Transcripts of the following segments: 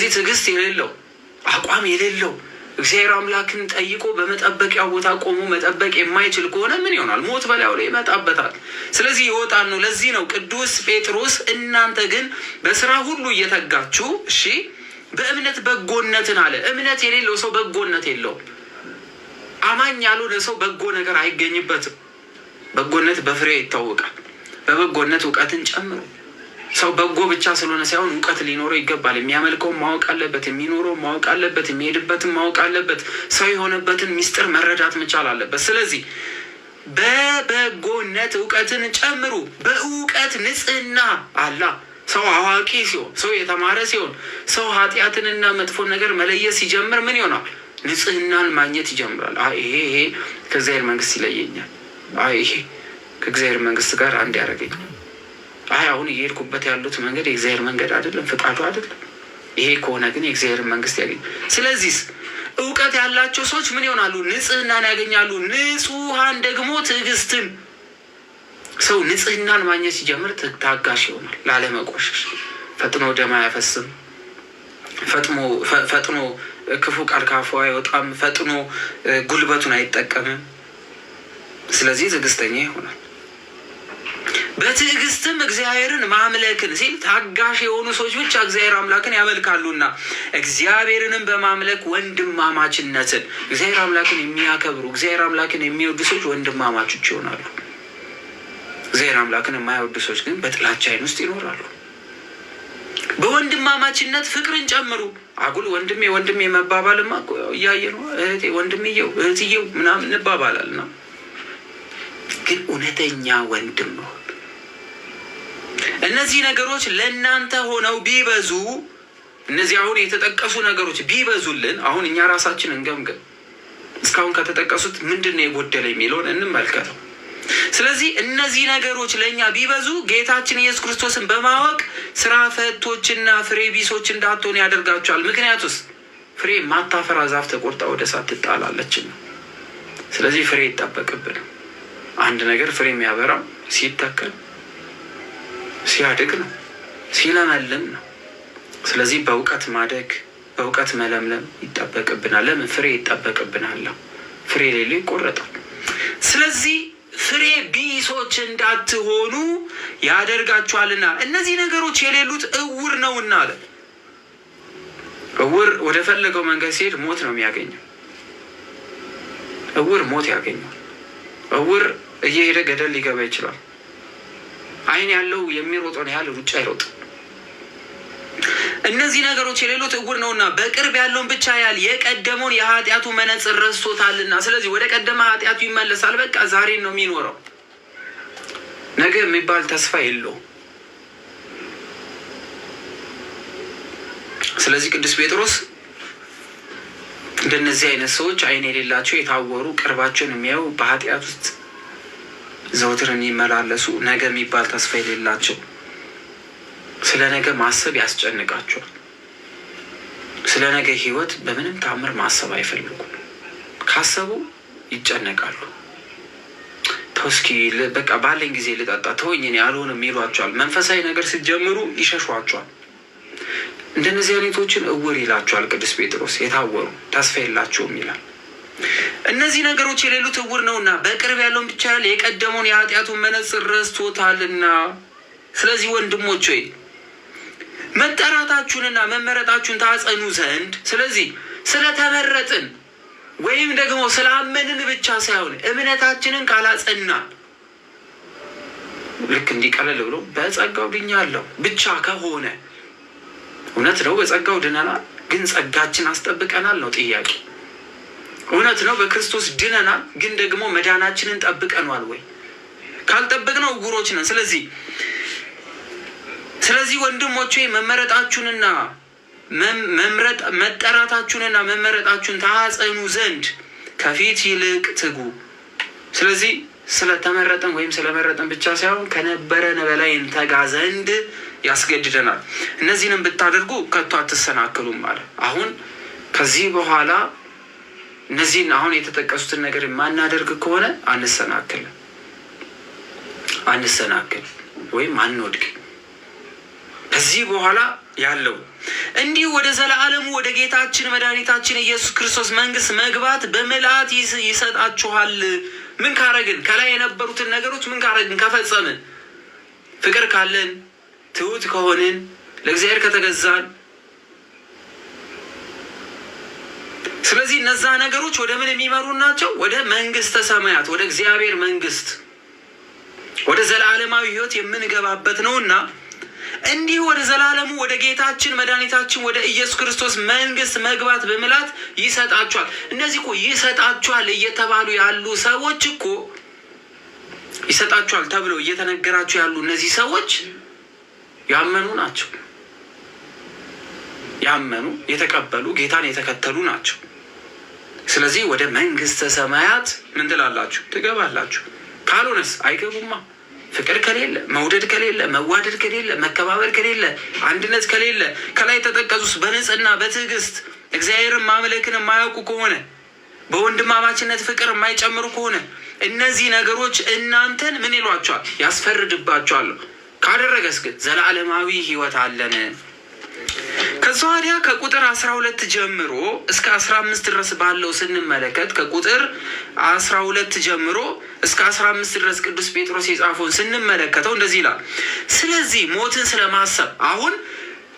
ስለዚህ ትዕግስት የሌለው አቋም የሌለው እግዚአብሔር አምላክን ጠይቆ በመጠበቂያው ቦታ ቆሞ መጠበቅ የማይችል ከሆነ ምን ይሆናል? ሞት በላዩ ላይ ይመጣበታል። ስለዚህ ይወጣል ነው። ለዚህ ነው ቅዱስ ጴጥሮስ እናንተ ግን በስራ ሁሉ እየተጋችሁ እሺ በእምነት በጎነትን አለ። እምነት የሌለው ሰው በጎነት የለውም። አማኝ ያልሆነ ሰው በጎ ነገር አይገኝበትም። በጎነት በፍሬ ይታወቃል። በበጎነት እውቀትን ጨምሩ። ሰው በጎ ብቻ ስለሆነ ሳይሆን እውቀት ሊኖረው ይገባል። የሚያመልከውን ማወቅ አለበት፣ የሚኖረውን ማወቅ አለበት፣ የሚሄድበትን ማወቅ አለበት። ሰው የሆነበትን ሚስጥር መረዳት መቻል አለበት። ስለዚህ በበጎነት እውቀትን ጨምሩ። በእውቀት ንጽህና አላ ሰው አዋቂ ሲሆን፣ ሰው የተማረ ሲሆን፣ ሰው ኃጢአትንና መጥፎን ነገር መለየት ሲጀምር ምን ይሆናል? ንጽህናን ማግኘት ይጀምራል። ይሄ ከእግዚአብሔር መንግስት ይለየኛል። ይሄ ከእግዚአብሔር መንግስት ጋር አንድ ያደረገኛል። አሁን እየሄድኩበት ያሉት መንገድ የእግዚአብሔር መንገድ አይደለም፣ ፍቃዱ አይደለም። ይሄ ከሆነ ግን የእግዚአብሔር መንግስት ያገኝ። ስለዚህ እውቀት ያላቸው ሰዎች ምን ይሆናሉ? ንጽህናን ያገኛሉ። ንጹሐን ደግሞ ትዕግስትን። ሰው ንጽህናን ማግኘት ሲጀምር ታጋሽ ይሆናል፣ ላለመቆሸሽ። ፈጥኖ ደም አያፈስም፣ ፈጥኖ ክፉ ቃል ካፉ አይወጣም፣ ፈጥኖ ጉልበቱን አይጠቀምም። ስለዚህ ትዕግስተኛ ይሆናል። በትዕግስትም እግዚአብሔርን ማምለክን ሲል ታጋሽ የሆኑ ሰዎች ብቻ እግዚአብሔር አምላክን ያመልካሉና እግዚአብሔርንም በማምለክ ወንድማማችነትን፣ እግዚአብሔር አምላክን የሚያከብሩ እግዚአብሔር አምላክን የሚወዱ ሰዎች ወንድማማቾች ይሆናሉ። እግዚአብሔር አምላክን የማይወዱ ሰዎች ግን በጥላቻ ዓይን ውስጥ ይኖራሉ። በወንድማማችነት ፍቅርን ጨምሩ። አጉል ወንድሜ መባባልማ እያየ ነው። እህቴ ወንድምየው እህትየው ምናምን እንባባላልና ግን እውነተኛ ወንድም ነው። እነዚህ ነገሮች ለእናንተ ሆነው ቢበዙ፣ እነዚህ አሁን የተጠቀሱ ነገሮች ቢበዙልን፣ አሁን እኛ ራሳችን እንገምገም። እስካሁን ከተጠቀሱት ምንድን ነው የጎደለ የሚለውን እንመልከተው። ስለዚህ እነዚህ ነገሮች ለእኛ ቢበዙ ጌታችን ኢየሱስ ክርስቶስን በማወቅ ስራ ፈቶችና ፍሬ ቢሶች እንዳትሆኑ ያደርጋቸዋል። ምክንያቱስ ፍሬ ማታፈራ ዛፍ ተቆርጣ ወደ እሳት ትጣላለችና። ስለዚህ ፍሬ ይጠበቅብን። አንድ ነገር ፍሬ የሚያበራው ሲተከል ሲያድግ ነው፣ ሲለመልም ነው። ስለዚህ በእውቀት ማደግ በእውቀት መለምለም ይጠበቅብናል። ለምን? ፍሬ ይጠበቅብናል። ፍሬ የሌለው ይቆረጣል። ስለዚህ ፍሬ ቢሶች እንዳትሆኑ ያደርጋችኋልና እነዚህ ነገሮች የሌሉት እውር ነውና አለ። እውር ወደ ፈለገው መንገድ ሲሄድ ሞት ነው የሚያገኘው። እውር ሞት ያገኘዋል። እውር እየሄደ ገደል ሊገባ ይችላል። ዓይን ያለው የሚሮጠውን ያህል ሩጫ አይሮጥም። እነዚህ ነገሮች የሌሉት እውር ነውና በቅርብ ያለውን ብቻ ያህል የቀደመውን የኃጢአቱ መነጽር ረስቶታልና። ስለዚህ ወደ ቀደመ ኃጢአቱ ይመለሳል። በቃ ዛሬን ነው የሚኖረው። ነገ የሚባል ተስፋ የለውም። ስለዚህ ቅዱስ ጴጥሮስ እንደነዚህ አይነት ሰዎች ዓይን የሌላቸው የታወሩ ቅርባቸውን የሚያዩ በኃጢአት ውስጥ ዘውትር የሚመላለሱ ነገ የሚባል ተስፋ የሌላቸው ስለ ነገ ማሰብ ያስጨንቃቸዋል። ስለ ነገ ህይወት በምንም ታምር ማሰብ አይፈልጉም። ካሰቡ ይጨነቃሉ። ተውስኪ በቃ ባለኝ ጊዜ ልጠጣ ተወኝ እኔ አልሆንም ይሏቸዋል። መንፈሳዊ ነገር ስትጀምሩ ይሸሿቸዋል። እንደነዚህ አይነቶችን እውር ይላቸዋል ቅዱስ ጴጥሮስ። የታወሩ ተስፋ የላቸውም ይላል። እነዚህ ነገሮች የሌሉት እውር ነውና በቅርብ ያለውን ብቻ ያህል የቀደመውን የኃጢአቱን መነጽር ረስቶታልና። ስለዚህ ወንድሞች ሆይ መጠራታችሁንና መመረጣችሁን ታጸኑ ዘንድ፣ ስለዚህ ስለተመረጥን ወይም ደግሞ ስላመንን ብቻ ሳይሆን እምነታችንን ካላጸናን ልክ እንዲቀለል ብሎ በጸጋው ድኛለሁ ብቻ ከሆነ እውነት ነው። በጸጋው ድነናል፣ ግን ጸጋችን አስጠብቀናል ነው ጥያቄ። እውነት ነው በክርስቶስ ድነናል፣ ግን ደግሞ መዳናችንን ጠብቀናል ወይ? ካልጠበቅነው ዕውሮች ነን። ስለዚህ ወንድሞቼ መመረጣችሁንና መጠራታችሁንና መመረጣችሁን ታጸኑ ዘንድ ከፊት ይልቅ ትጉ። ስለዚህ ስለተመረጠን ወይም ስለመረጠን ብቻ ሳይሆን ከነበረን በላይ እንተጋ ዘንድ ያስገድደናል። እነዚህንም ብታደርጉ ከቶ አትሰናክሉም አለ። አሁን ከዚህ በኋላ እነዚህን አሁን የተጠቀሱትን ነገር የማናደርግ ከሆነ አንሰናክል ወይም አንወድቅ። ከዚህ በኋላ ያለው እንዲሁ ወደ ዘላለሙ ወደ ጌታችን መድኃኒታችን ኢየሱስ ክርስቶስ መንግስት መግባት በምልአት ይሰጣችኋል። ምን ካረግን? ከላይ የነበሩትን ነገሮች ምን ካረግን? ከፈጸምን፣ ፍቅር ካለን፣ ትሁት ከሆንን፣ ለእግዚአብሔር ከተገዛን። ስለዚህ እነዛ ነገሮች ወደ ምን የሚመሩ ናቸው? ወደ መንግስተ ሰማያት፣ ወደ እግዚአብሔር መንግስት፣ ወደ ዘላለማዊ ህይወት የምንገባበት ነውና እንዲሁ ወደ ዘላለሙ ወደ ጌታችን መድኃኒታችን ወደ ኢየሱስ ክርስቶስ መንግስት መግባት በምልአት ይሰጣችኋል። እነዚህ እኮ ይሰጣችኋል እየተባሉ ያሉ ሰዎች እኮ ይሰጣችኋል ተብለው እየተነገራቸው ያሉ እነዚህ ሰዎች ያመኑ ናቸው። ያመኑ የተቀበሉ ጌታን የተከተሉ ናቸው። ስለዚህ ወደ መንግስተ ሰማያት ምን ትላላችሁ? ትገባላችሁ። ካልሆነስ አይገቡማ። ፍቅር ከሌለ፣ መውደድ ከሌለ፣ መዋደድ ከሌለ፣ መከባበር ከሌለ፣ አንድነት ከሌለ፣ ከላይ ተጠቀሱስ በንጽህና በትዕግስት እግዚአብሔርን ማምለክን የማያውቁ ከሆነ፣ በወንድማማችነት ፍቅር የማይጨምሩ ከሆነ እነዚህ ነገሮች እናንተን ምን ይሏቸዋል? ያስፈርድባቸዋል። ካደረገስ ግን ዘላለማዊ ህይወት አለን። ከዛ ወዲያ ከቁጥር 12 ጀምሮ እስከ 15 ድረስ ባለው ስንመለከት ከቁጥር 12 ጀምሮ እስከ 15 ድረስ ቅዱስ ጴጥሮስ የጻፈውን ስንመለከተው እንደዚህ ይላል። ስለዚህ ሞትን ስለማሰብ አሁን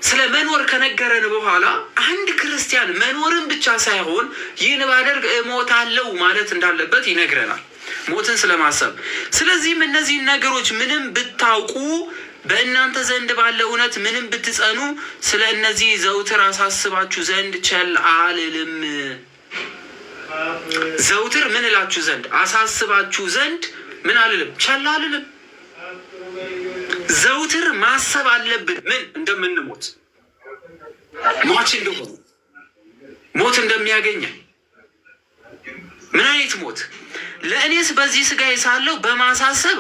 ስለ መኖር ከነገረን በኋላ አንድ ክርስቲያን መኖርን ብቻ ሳይሆን ይህን ባደርግ እሞታለሁ ማለት እንዳለበት ይነግረናል። ሞትን ስለማሰብ ስለዚህም እነዚህን ነገሮች ምንም ብታውቁ በእናንተ ዘንድ ባለ እውነት ምንም ብትጸኑ ስለ እነዚህ ዘውትር አሳስባችሁ ዘንድ ቸል አልልም። ዘውትር ምን እላችሁ ዘንድ አሳስባችሁ ዘንድ ምን አልልም? ቸል አልልም። ዘውትር ማሰብ አለብን። ምን እንደምንሞት፣ ሟች እንደሆነ፣ ሞት እንደሚያገኘን። ምን አይነት ሞት? ለእኔስ በዚህ ስጋዬ ሳለሁ በማሳሰብ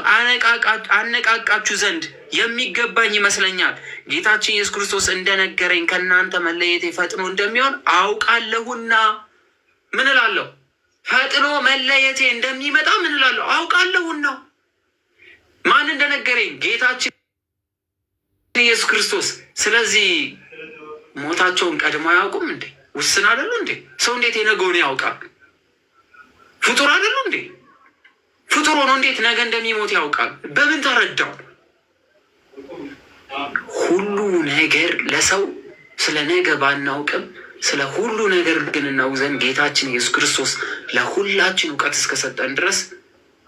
አነቃቃችሁ ዘንድ የሚገባኝ ይመስለኛል። ጌታችን ኢየሱስ ክርስቶስ እንደነገረኝ ከእናንተ መለየቴ ፈጥኖ እንደሚሆን አውቃለሁና ምን እላለሁ? ፈጥኖ መለየቴ እንደሚመጣ ምን እላለሁ? አውቃለሁና። ማን እንደነገረኝ? ጌታችን ኢየሱስ ክርስቶስ። ስለዚህ ሞታቸውን ቀድሞ አያውቁም እንዴ? ውስን አይደሉ እንዴ? ሰው እንዴት የነገውን ያውቃል? ፍጡር አይደሉ እንዴ? ፍጡር ሆኖ እንዴት ነገ እንደሚሞት ያውቃል? በምን ተረዳው? ሁሉ ነገር ለሰው ስለ ነገ ባናውቅም ስለ ሁሉ ነገር ግን እናውቅ ዘንድ ጌታችን ኢየሱስ ክርስቶስ ለሁላችን እውቀት እስከሰጠን ድረስ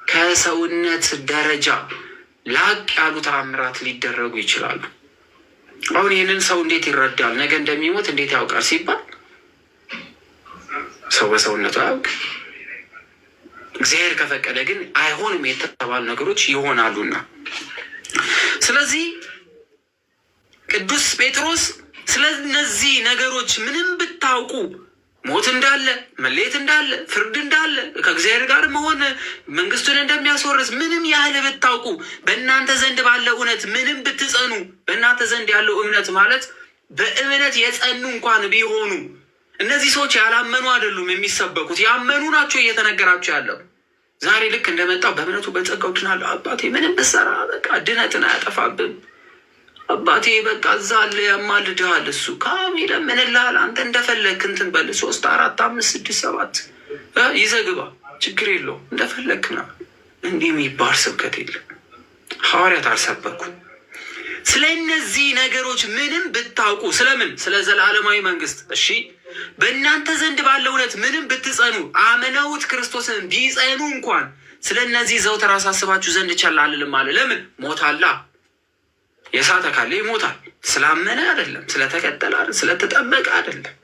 ከሰውነት ደረጃ ላቅ ያሉ ተአምራት ሊደረጉ ይችላሉ። አሁን ይህንን ሰው እንዴት ይረዳል? ነገ እንደሚሞት እንዴት ያውቃል ሲባል ሰው በሰውነቱ አያውቅ። እግዚአብሔር ከፈቀደ ግን አይሆንም የተባሉ ነገሮች ይሆናሉና ስለዚህ ቅዱስ ጴጥሮስ ስለነዚህ ነገሮች ምንም ብታውቁ ሞት እንዳለ፣ መለየት እንዳለ፣ ፍርድ እንዳለ፣ ከእግዚአብሔር ጋር መሆን መንግስቱን እንደሚያስወርስ ምንም ያህል ብታውቁ በእናንተ ዘንድ ባለው እውነት ምንም ብትጸኑ፣ በእናንተ ዘንድ ያለው እምነት ማለት በእምነት የጸኑ እንኳን ቢሆኑ እነዚህ ሰዎች ያላመኑ አይደሉም የሚሰበኩት፣ ያመኑ ናቸው እየተነገራቸው ያለው። ዛሬ ልክ እንደመጣው በእምነቱ በጸጋው ድናለሁ። አባቴ ምንም ብትሰራ በቃ ድነትን አያጠፋብን። አባቴ በቃ እዛ አለ ያማልድሃል። እሱ ካሚለ ምንልሃል? አንተ እንደፈለግ እንትን በል 3 4 5 6 7 ይዘግባ ችግር የለውም እንደፈለግ ና። እንዲህ የሚባል ስብከት የለም። ሐዋርያት አልሰበኩም። ስለ እነዚህ ነገሮች ምንም ብታውቁ፣ ስለምን? ስለ ዘላለማዊ መንግስት። እሺ በእናንተ ዘንድ ባለው እውነት ምንም ብትጸኑ፣ አምነውት ክርስቶስን ቢጸኑ እንኳን ስለ እነዚህ ዘውትር አሳስባችሁ ዘንድ ቸል አልልም አለ። ለምን? ሞታላ። የሳተ ካለ ይሞታል። ስላመነ አይደለም፣ ስለተከተለ አይደለም፣ ስለተጠመቀ አይደለም።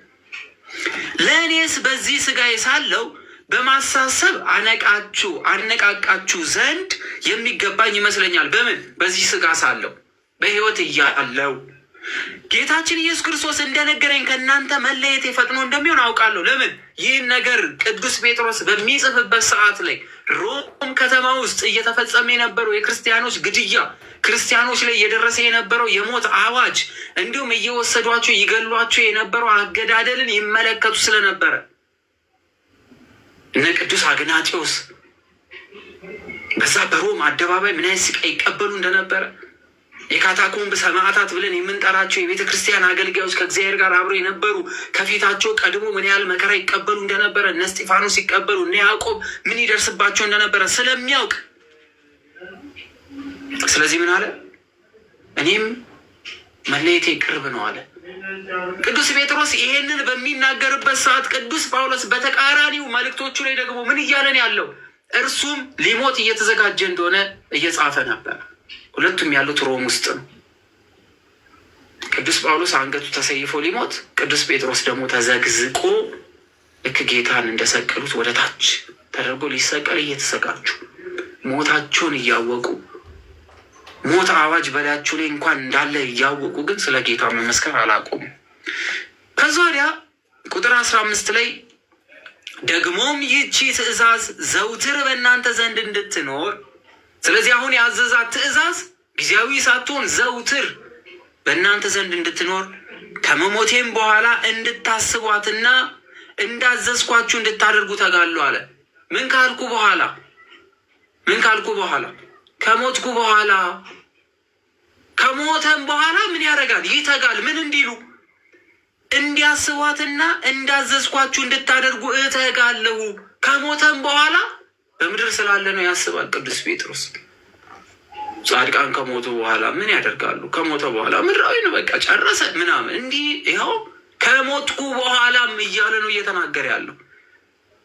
ለእኔስ በዚህ ስጋዬ ሳለሁ በማሳሰብ አነቃቃችሁ ዘንድ የሚገባኝ ይመስለኛል። በምን? በዚህ ስጋ ሳለሁ፣ በህይወት እያለሁ ጌታችን ኢየሱስ ክርስቶስ እንደነገረኝ ከእናንተ መለየቴ ፈጥኖ እንደሚሆን አውቃለሁ። ለምን? ይህን ነገር ቅዱስ ጴጥሮስ በሚጽፍበት ሰዓት ላይ ሮም ከተማ ውስጥ እየተፈጸመ የነበረው የክርስቲያኖች ግድያ፣ ክርስቲያኖች ላይ እየደረሰ የነበረው የሞት አዋጅ፣ እንዲሁም እየወሰዷቸው ይገሏቸው የነበረው አገዳደልን ይመለከቱ ስለነበረ እነ ቅዱስ አግናጢዎስ በዛ በሮም አደባባይ ምን አይነት ስቃይ ይቀበሉ እንደነበረ የካታኮምብ ሰማዕታት ብለን የምንጠራቸው የቤተ ክርስቲያን አገልጋዮች ከእግዚአብሔር ጋር አብረው የነበሩ ከፊታቸው ቀድሞ ምን ያህል መከራ ይቀበሉ እንደነበረ እነ እስጢፋኖስ ሲቀበሉ እነ ያዕቆብ ምን ይደርስባቸው እንደነበረ ስለሚያውቅ ስለዚህ ምን አለ? እኔም መለየቴ ቅርብ ነው አለ። ቅዱስ ጴጥሮስ ይሄንን በሚናገርበት ሰዓት ቅዱስ ጳውሎስ በተቃራኒው መልእክቶቹ ላይ ደግሞ ምን እያለን ያለው? እርሱም ሊሞት እየተዘጋጀ እንደሆነ እየጻፈ ነበር። ሁለቱም ያሉት ሮም ውስጥ ነው። ቅዱስ ጳውሎስ አንገቱ ተሰይፎ ሊሞት፣ ቅዱስ ጴጥሮስ ደግሞ ተዘግዝቆ ልክ ጌታን እንደሰቀሉት ወደ ታች ተደርጎ ሊሰቀል እየተዘጋጁ ሞታቸውን እያወቁ ሞት አዋጅ በላያቸው ላይ እንኳን እንዳለ እያወቁ ግን ስለ ጌታ መመስከር አላቆሙም። ከዛ ወዲያ ቁጥር 15 ላይ ደግሞም ይህቺ ትእዛዝ ዘውትር በእናንተ ዘንድ እንድትኖር፣ ስለዚህ አሁን ያዘዛት ትእዛዝ ጊዜያዊ ሳትሆን ዘውትር በእናንተ ዘንድ እንድትኖር ከመሞቴም በኋላ እንድታስቧትና እንዳዘዝኳችሁ እንድታደርጉ ተጋሉ አለ። ምን ካልኩ በኋላ? ከሞትኩ በኋላ። ከሞተም በኋላ ምን ያደርጋል? ይተጋል። ምን እንዲሉ? እንዲያስቧትና እንዳዘዝኳችሁ እንድታደርጉ እተጋለሁ። ከሞተም በኋላ በምድር ስላለ ነው ያስባል ቅዱስ ጴጥሮስ። ጻድቃን ከሞቱ በኋላ ምን ያደርጋሉ? ከሞተ በኋላ ምድራዊ ነው፣ በቃ ጨረሰ ምናምን እንዲህ ይኸው ከሞትኩ በኋላም እያለ ነው እየተናገረ ያለው።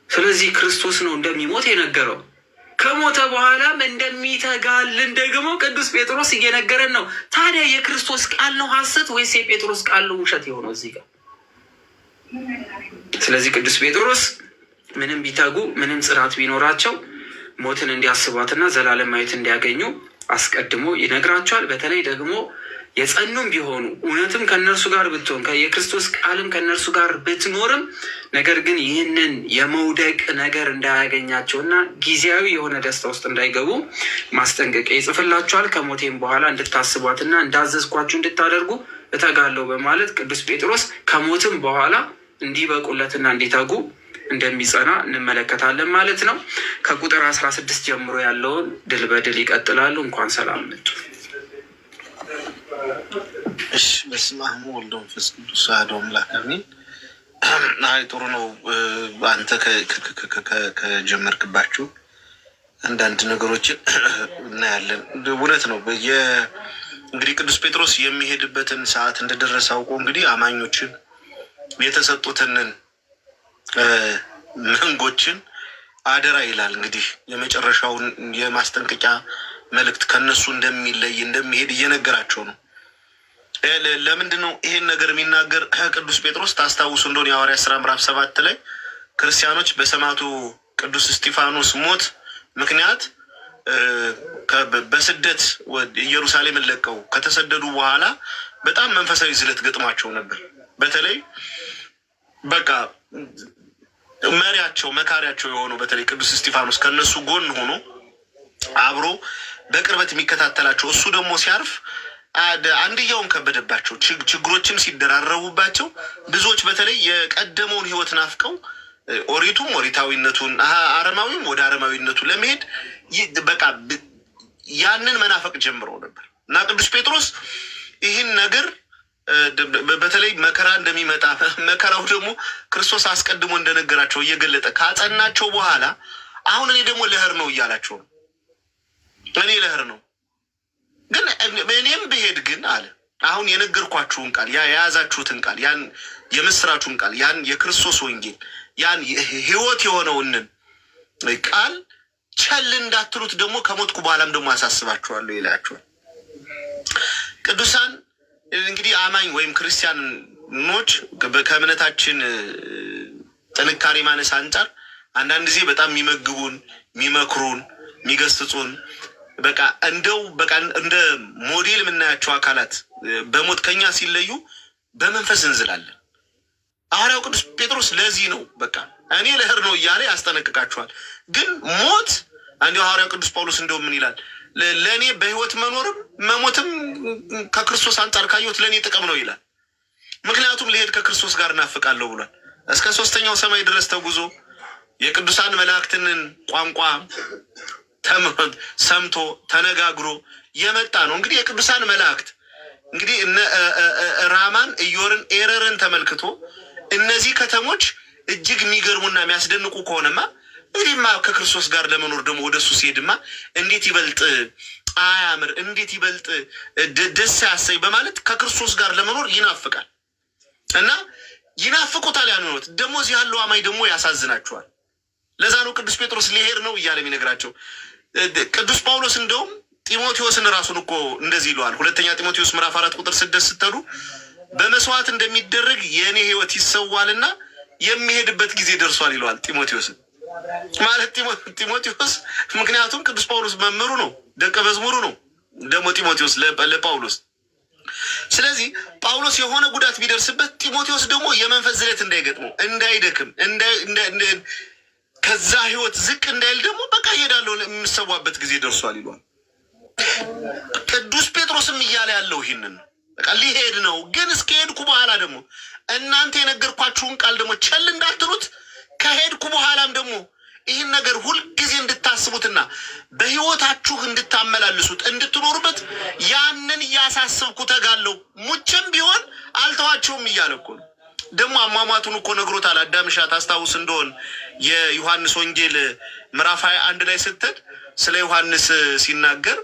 ስለዚህ ክርስቶስ ነው እንደሚሞት የነገረው። ከሞተ በኋላም እንደሚተጋልን ደግሞ ቅዱስ ጴጥሮስ እየነገረን ነው። ታዲያ የክርስቶስ ቃል ነው ሐሰት ወይስ የጴጥሮስ ቃል ነው ውሸት የሆነው እዚህ ጋር? ስለዚህ ቅዱስ ጴጥሮስ ምንም ቢተጉ ምንም ጽናት ቢኖራቸው ሞትን እንዲያስቧትና ዘላለም ማየት እንዲያገኙ አስቀድሞ ይነግራቸዋል። በተለይ ደግሞ የጸኑም ቢሆኑ እውነትም ከእነርሱ ጋር ብትሆን የክርስቶስ ቃልም ከእነርሱ ጋር ብትኖርም ነገር ግን ይህንን የመውደቅ ነገር እንዳያገኛቸውና ጊዜያዊ የሆነ ደስታ ውስጥ እንዳይገቡ ማስጠንቀቂያ ይጽፍላቸዋል። ከሞቴም በኋላ እንድታስቧትና እንዳዘዝኳችሁ እንድታደርጉ እተጋለሁ በማለት ቅዱስ ጴጥሮስ ከሞትም በኋላ እንዲበቁለትና እንዲተጉ እንደሚጸና እንመለከታለን ማለት ነው። ከቁጥር 16 ጀምሮ ያለውን ድል በድል ይቀጥላሉ። እንኳን ሰላም መጡ። እሺ፣ በስመ አብ ወወልድ ወመንፈስ ቅዱስ አሐዱ አምላክ አሜን። አይ ጥሩ ነው። አንተ ከጀመርክባቸው አንዳንድ ነገሮችን እናያለን። እውነት ነው። እንግዲህ ቅዱስ ጴጥሮስ የሚሄድበትን ሰዓት እንደደረሰ አውቆ እንግዲህ አማኞችን የተሰጡትን መንጎችን አደራ ይላል። እንግዲህ የመጨረሻውን የማስጠንቀቂያ መልእክት ከነሱ እንደሚለይ እንደሚሄድ እየነገራቸው ነው። ለምንድን ነው ይሄን ነገር የሚናገር ቅዱስ ጴጥሮስ? ታስታውሱ እንደሆነ የሐዋርያት ሥራ ምዕራፍ 7 ላይ ክርስቲያኖች በሰማዕቱ ቅዱስ እስጢፋኖስ ሞት ምክንያት በስደት ኢየሩሳሌምን ለቀው ከተሰደዱ በኋላ በጣም መንፈሳዊ ዝለት ገጥሟቸው ነበር። በተለይ በቃ መሪያቸው መካሪያቸው የሆነው በተለይ ቅዱስ እስጢፋኖስ ከነሱ ጎን ሆኖ አብሮ በቅርበት የሚከታተላቸው እሱ ደግሞ ሲያርፍ አንድያውን ከበደባቸው፣ ችግሮችም ሲደራረቡባቸው ብዙዎች በተለይ የቀደመውን ሕይወት ናፍቀው ኦሪቱም ኦሪታዊነቱን አረማዊም ወደ አረማዊነቱ ለመሄድ በቃ ያንን መናፈቅ ጀምረው ነበር እና ቅዱስ ጴጥሮስ ይህን ነገር በተለይ መከራ እንደሚመጣ መከራው ደግሞ ክርስቶስ አስቀድሞ እንደነገራቸው እየገለጠ ካጸናቸው በኋላ አሁን እኔ ደግሞ ለህር ነው እያላቸው ነው። እኔ ለህር ነው ግን እኔም ብሄድ ግን አለ አሁን የነገርኳችሁን ቃል የያዛችሁትን ቃል ያን የምስራችሁን ቃል ያን የክርስቶስ ወንጌል ያን ህይወት የሆነውንን ቃል ቸል እንዳትሉት ደግሞ ከሞትኩ በኋላም ደግሞ አሳስባችኋለሁ ይላቸዋል። ቅዱሳን እንግዲህ አማኝ ወይም ክርስቲያኖች ከእምነታችን ጥንካሬ ማነስ አንጻር አንዳንድ ጊዜ በጣም የሚመግቡን፣ የሚመክሩን፣ የሚገስጹን በቃ እንደ ሞዴል የምናያቸው አካላት በሞት ከኛ ሲለዩ በመንፈስ እንዝላለን። ሐዋርያው ቅዱስ ጴጥሮስ ለዚህ ነው በቃ እኔ ለህር ነው እያለ ያስጠነቅቃቸዋል። ግን ሞት አንዲው ሐዋርያው ቅዱስ ጳውሎስ እንደውም ምን ይላል? ለእኔ በህይወት መኖርም መሞትም ከክርስቶስ አንጻር ካየሁት ለእኔ ጥቅም ነው ይላል። ምክንያቱም ልሄድ ከክርስቶስ ጋር እናፍቃለሁ ብሏል። እስከ 3ኛው ሰማይ ድረስ ተጉዞ የቅዱሳን መላእክትን ቋንቋ ሰምቶ ተነጋግሮ የመጣ ነው። እንግዲህ የቅዱሳን መላእክት እንግዲህ ራማን ኢዮርን ኤረርን ተመልክቶ እነዚህ ከተሞች እጅግ የሚገርሙና የሚያስደንቁ ከሆነማ እንግዲህማ ከክርስቶስ ጋር ለመኖር ደግሞ ወደሱ ሲሄድማ እንዴት ይበልጥ አያምር፣ እንዴት ይበልጥ ደስ ያሰኝ በማለት ከክርስቶስ ጋር ለመኖር ይናፍቃል እና ይናፍቁታል። ያንኖት ደግሞ እዚህ ያለው አማኝ ደግሞ ያሳዝናቸዋል። ለዛ ነው ቅዱስ ጴጥሮስ ሊሄድ ነው እያለ የሚነግራቸው። ቅዱስ ጳውሎስ እንደውም ጢሞቴዎስን ራሱን እኮ እንደዚህ ይለዋል። ሁለተኛ ጢሞቴዎስ ምዕራፍ 4 ቁጥር 6 ስትሉ በመስዋዕት እንደሚደረግ የእኔ ሕይወት ይሰዋልና የሚሄድበት ጊዜ ደርሷል ይለዋል ጢሞቴዎስን። ማለት ጢሞቴዎስ ምክንያቱም ቅዱስ ጳውሎስ መምህሩ ነው፣ ደቀ መዝሙሩ ነው ደግሞ ጢሞቴዎስ ለጳውሎስ። ስለዚህ ጳውሎስ የሆነ ጉዳት ቢደርስበት ጢሞቴዎስ ደግሞ የመንፈስ ዝለት እንዳይገጥመው፣ እንዳይደክም፣ ከዛ ህይወት ዝቅ እንዳይል ደግሞ በቃ ሄዳለሁ የምሰዋበት ጊዜ ደርሷል ይሏል። ቅዱስ ጴጥሮስም እያለ ያለው ይህንን በቃ ሊሄድ ነው። ግን እስከሄድኩ በኋላ ደግሞ እናንተ የነገርኳችሁን ቃል ደግሞ ቸል እንዳትሉት፣ ከሄድኩ በኋላም ደግሞ ይህን ነገር ሁልጊዜ እንድታስቡትና በህይወታችሁ እንድታመላልሱት እንድትኖሩበት ያንን እያሳስብኩ ተጋለሁ፣ ሙቼም ቢሆን አልተዋቸውም እያለ እኮ ነው። ደግሞ አሟሟቱን እኮ ነግሮታል። አዳምሻ ታስታውስ እንደሆን የዮሐንስ ወንጌል ምዕራፍ 21 ላይ ስትል ስለ ዮሐንስ ሲናገር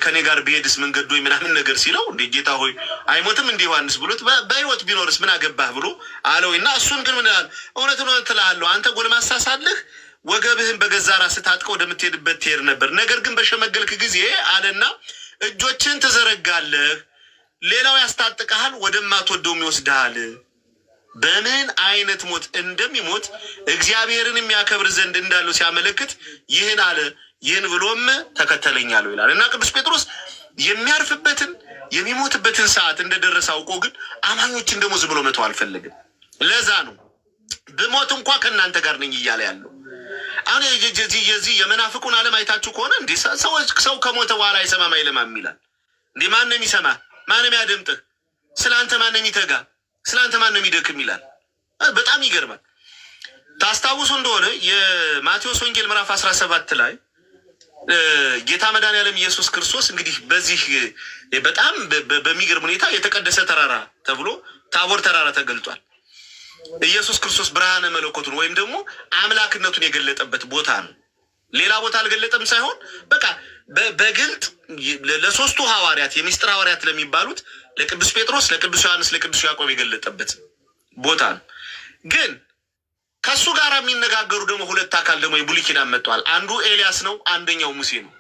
ከኔ ጋር ቢሄድስ መንገዱ ምናምን ነገር ሲለው እንዴ ጌታ ሆይ አይሞትም እንዴ ዮሐንስ ብሎት በህይወት ቢኖርስ ምን አገባህ ብሎ አለውና እሱን ግን ምን ያህል እውነት ነው ትላለህ አንተ ጎልማሳ ሳለህ ወገብህን በገዛ ራስህ ታጥቀው ወደምትሄድበት ትሄድ ነበር። ነገር ግን በሸመገልክ ጊዜ አለና እጆችን ትዘረጋለህ፣ ሌላው ያስታጥቅሃል፣ ወደማትወደውም ይወስድሃል። በምን አይነት ሞት እንደሚሞት እግዚአብሔርን የሚያከብር ዘንድ እንዳለው ሲያመለክት ይህን አለ። ይህን ብሎም ተከተለኛለሁ ይላል እና ቅዱስ ጴጥሮስ የሚያርፍበትን የሚሞትበትን ሰዓት እንደደረሰ አውቆ ግን አማኞችን ደግሞ ዝም ብሎ መተው አልፈለግም። ለዛ ነው ብሞት እንኳ ከእናንተ ጋር ነኝ እያለ ያለው። አሁን የዚህ የመናፍቁን ዓለም አይታችሁ ከሆነ እንዲህ ሰው ከሞተ በኋላ አይሰማም አይለማም ይላል። እንዲህ ማንም ይሰማ ማንም ያደምጥህ፣ ስላንተ ማንም ይተጋ፣ ስላንተ ማንም ይደክም ይላል። በጣም ይገርማል። ታስታውሱ እንደሆነ የማቴዎስ ወንጌል ምዕራፍ 17 ላይ ጌታ መድኃኒዓለም ኢየሱስ ክርስቶስ እንግዲህ በዚህ በጣም በሚገርም ሁኔታ የተቀደሰ ተራራ ተብሎ ታቦር ተራራ ተገልጧል። ኢየሱስ ክርስቶስ ብርሃነ መለኮቱን ወይም ደግሞ አምላክነቱን የገለጠበት ቦታ ነው። ሌላ ቦታ አልገለጠም ሳይሆን በቃ በግልጥ ለሶስቱ ሐዋርያት የሚስጥር ሐዋርያት ለሚባሉት ለቅዱስ ጴጥሮስ፣ ለቅዱስ ዮሐንስ፣ ለቅዱስ ያዕቆብ የገለጠበት ቦታ ነው። ግን ከሱ ጋር የሚነጋገሩ ደግሞ ሁለት አካል ደግሞ የብሉይ ኪዳን መጥተዋል። አንዱ ኤልያስ ነው፣ አንደኛው ሙሴ ነው።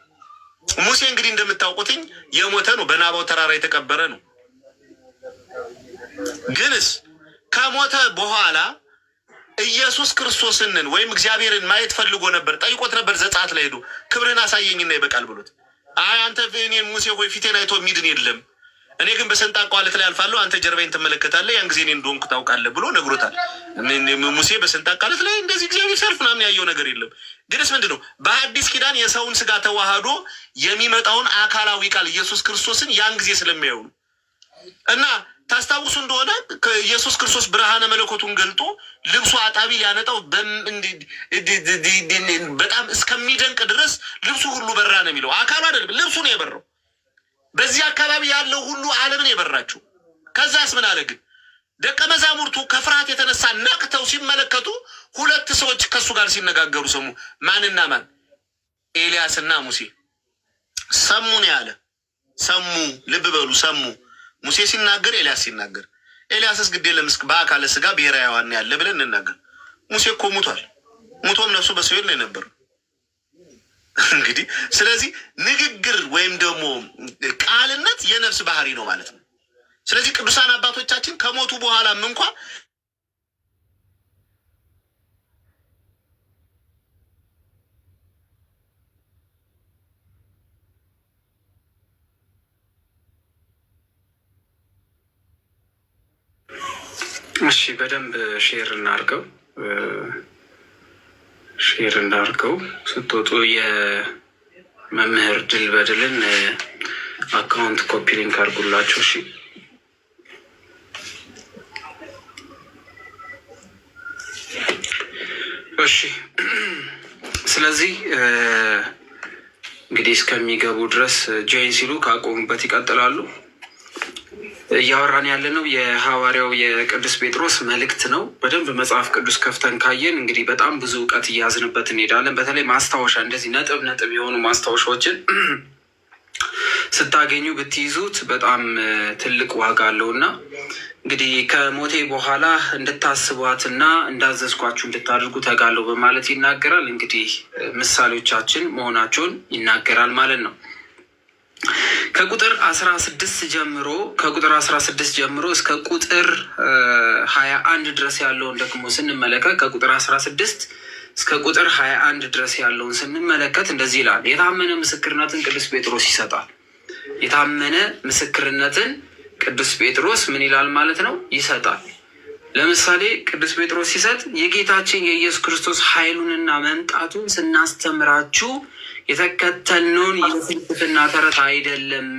ሙሴ እንግዲህ እንደምታውቁትኝ የሞተ ነው፣ በናባው ተራራ የተቀበረ ነው። ግንስ ከሞተ በኋላ ኢየሱስ ክርስቶስንን ወይም እግዚአብሔርን ማየት ፈልጎ ነበር፣ ጠይቆት ነበር። ዘጸአት ላይ ሄዱ ክብርህን አሳየኝና ይበቃል ብሎት፣ አይ አንተ እኔን ሙሴ ሆይ ፊቴን አይቶ የሚድን የለም፣ እኔ ግን በሰንጣቃው ዓለት ላይ አልፋለሁ፣ አንተ ጀርባዬን ትመለከታለህ፣ ያን ጊዜ እኔ እንደሆንኩ ታውቃለህ ብሎ ነግሮታል። ሙሴ በሰንጣቃው ዓለት ላይ እንደዚህ እግዚአብሔር ሲያልፍ ምናምን ያየው ነገር የለም። ግንስ ምንድን ነው በአዲስ ኪዳን የሰውን ስጋ ተዋህዶ የሚመጣውን አካላዊ ቃል ኢየሱስ ክርስቶስን ያን ጊዜ ስለሚያዩ ነው። እና ታስታውሱ እንደሆነ ኢየሱስ ክርስቶስ ብርሃነ መለኮቱን ገልጦ ልብሱ አጣቢ ሊያነጣው በጣም እስከሚደንቅ ድረስ ልብሱ ሁሉ በራ ነው የሚለው። አካሉ አይደለም ልብሱ ነው የበራው። በዚህ አካባቢ ያለው ሁሉ ዓለምን የበራችው። ከዛስ ምን አለ ግን ደቀ መዛሙርቱ ከፍርሃት የተነሳ ነቅተው ሲመለከቱ ሁለት ሰዎች ከሱ ጋር ሲነጋገሩ ሰሙ። ማንና ማን? ኤልያስና ሙሴ። ሰሙ ነው ያለ። ሰሙ፣ ልብ በሉ ሰሙ። ሙሴ ሲናገር፣ ኤልያስ ሲናገር። ኤልያስስ ግድ የለም በአካለ ስጋ ብሔረ ሕያዋን ያለ ብለን እንናገር። ሙሴ እኮ ሙቷል። ሙቶም ነፍሱ በሲኦል ነው የነበረው። እንግዲህ ስለዚህ ንግግር ወይም ደግሞ ቃልነት የነፍስ ባህሪ ነው ማለት ነው። ስለዚህ ቅዱሳን አባቶቻችን ከሞቱ በኋላም እንኳ እሺ በደንብ ሼር እናርገው ስትወጡ የመምህር ድል በድልን አካውንት ኮፒ ሊንክ አድርጉላቸው። እሺ እሺ። ስለዚህ እንግዲህ እስከሚገቡ ድረስ ጆይን ሲሉ ካቆሙበት ይቀጥላሉ። እያወራን ያለ ነው የሐዋርያው የቅዱስ ጴጥሮስ መልእክት ነው። በደንብ መጽሐፍ ቅዱስ ከፍተን ካየን እንግዲህ በጣም ብዙ እውቀት እያዝንበት እንሄዳለን። በተለይ ማስታወሻ እንደዚህ ነጥብ የሆኑ ማስታወሻዎችን ስታገኙ ብትይዙት በጣም ትልቅ ዋጋ አለው እና እንግዲህ ከሞቴ በኋላ እንድታስቧትና እንዳዘዝኳችሁ እንድታደርጉ ተጋለው በማለት ይናገራል። እንግዲህ ምሳሌዎቻችን መሆናቸውን ይናገራል ማለት ነው። ከቁጥር 16 ጀምሮ እስከ ቁጥር 21 ድረስ ያለውን ደግሞ ስንመለከት ከቁጥር 16 እስከ ቁጥር 21 ድረስ ያለውን ስንመለከት እንደዚህ ይላል። የታመነ ምስክርነትን ቅዱስ ጴጥሮስ ይሰጣል። የታመነ ምስክርነትን ቅዱስ ጴጥሮስ ምን ይላል ማለት ነው? ይሰጣል። ለምሳሌ ቅዱስ ጴጥሮስ ሲሰጥ የጌታችን የኢየሱስ ክርስቶስ ኃይሉንና መምጣቱን ስናስተምራችሁ የተከተልነውን የፍልስፍና ተረት አይደለም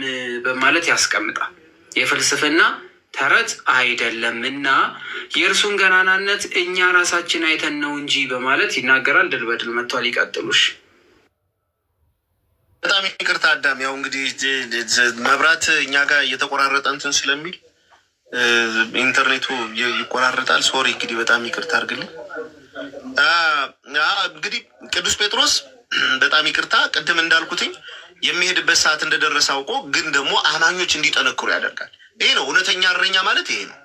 በማለት ያስቀምጣል። የፍልስፍና ተረት አይደለም እና የእርሱን ገናናነት እኛ ራሳችን አይተን ነው እንጂ በማለት ይናገራል። ድል በድል መጥቷል። ይቀጥሉሽ። በጣም ይቅርታ አዳም፣ ያው እንግዲህ መብራት እኛ ጋር እየተቆራረጠ እንትን ስለሚል ኢንተርኔቱ ይቆራረጣል። ሶሪ እንግዲህ በጣም ይቅርታ አድርግልኝ። እንግዲህ ቅዱስ ጴጥሮስ በጣም ይቅርታ፣ ቅድም እንዳልኩትኝ የሚሄድበት ሰዓት እንደደረሰ አውቆ ግን ደግሞ አማኞች እንዲጠነክሩ ያደርጋል። ይሄ ነው እውነተኛ እረኛ ማለት፣ ይሄ ነው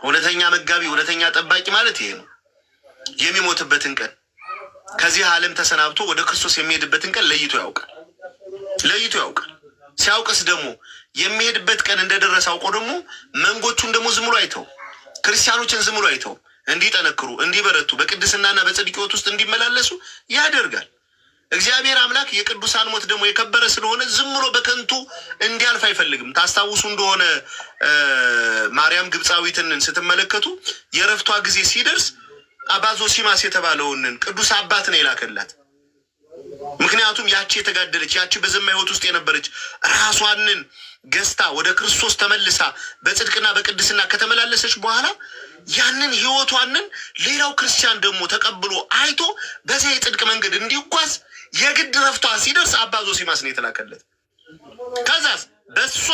እውነተኛ መጋቢ፣ እውነተኛ ጠባቂ ማለት ይሄ ነው። የሚሞትበትን ቀን ከዚህ ዓለም ተሰናብቶ ወደ ክርስቶስ የሚሄድበትን ቀን ለይቶ ያውቃል። ሲያውቅስ ደግሞ የሚሄድበት ቀን እንደደረሰ አውቆ ደግሞ መንጎቹን ደግሞ ዝም ብሎ አይተው፣ ክርስቲያኖችን ዝም ብሎ አይተው እንዲጠነክሩ፣ እንዲበረቱ፣ በቅድስናና በጽድቅ ሕይወት ውስጥ እንዲመላለሱ ያደርጋል። እግዚአብሔር አምላክ የቅዱሳን ሞት ደግሞ የከበረ ስለሆነ ዝም ብሎ በከንቱ እንዲያልፍ አይፈልግም። ታስታውሱ እንደሆነ ማርያም ግብፃዊትን ስትመለከቱ የረፍቷ ጊዜ ሲደርስ አባ ዞሲማስ የተባለውን ቅዱስ አባት ነው የላከላት። ምክንያቱም ያቺ የተጋደለች ያቺ በዘማ ሕይወት ውስጥ የነበረች ራሷንን ገዝታ ወደ ክርስቶስ ተመልሳ በጽድቅና በቅድስና ከተመላለሰች በኋላ ያንን ሕይወቷንን ሌላው ክርስቲያን ደግሞ ተቀብሎ አይቶ በዚያ የጽድቅ መንገድ እንዲጓዝ የግድ ረፍቷ ሲደርስ አባ ዞሲማስ ነው የተላከለት። ከዛስ በሷ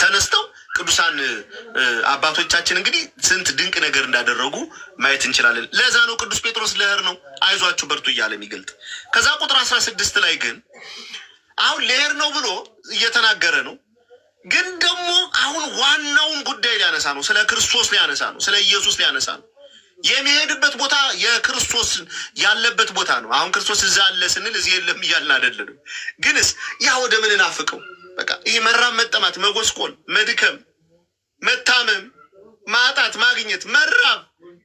ተነስተው ቅዱሳን አባቶቻችን እንግዲህ ስንት ድንቅ ነገር እንዳደረጉ ማየት እንችላለን። ለዛ ነው ቅዱስ ጴጥሮስ ለህር ነው አይዟችሁ በርቱ እያለ የሚገልጥ። ከዛ ቁጥር 16 ላይ ግን አሁን ለህር ነው ብሎ እየተናገረ ነው። ግን ደግሞ አሁን ዋናውን ጉዳይ ሊያነሳ ነው። ስለ ክርስቶስ ሊያነሳ ነው። ስለ ኢየሱስ ሊያነሳ ነው። የሚሄድበት ቦታ የክርስቶስ ያለበት ቦታ ነው። አሁን ክርስቶስ እዛ አለ ስንል እዚህ የለም እያልን አይደለም። ግንስ ያ ወደ ምን እናፍቀው? በቃ ይህ መራብ፣ መጠማት፣ መጎስቆል፣ መድከም፣ መታመም፣ ማጣት፣ ማግኘት፣ መራብ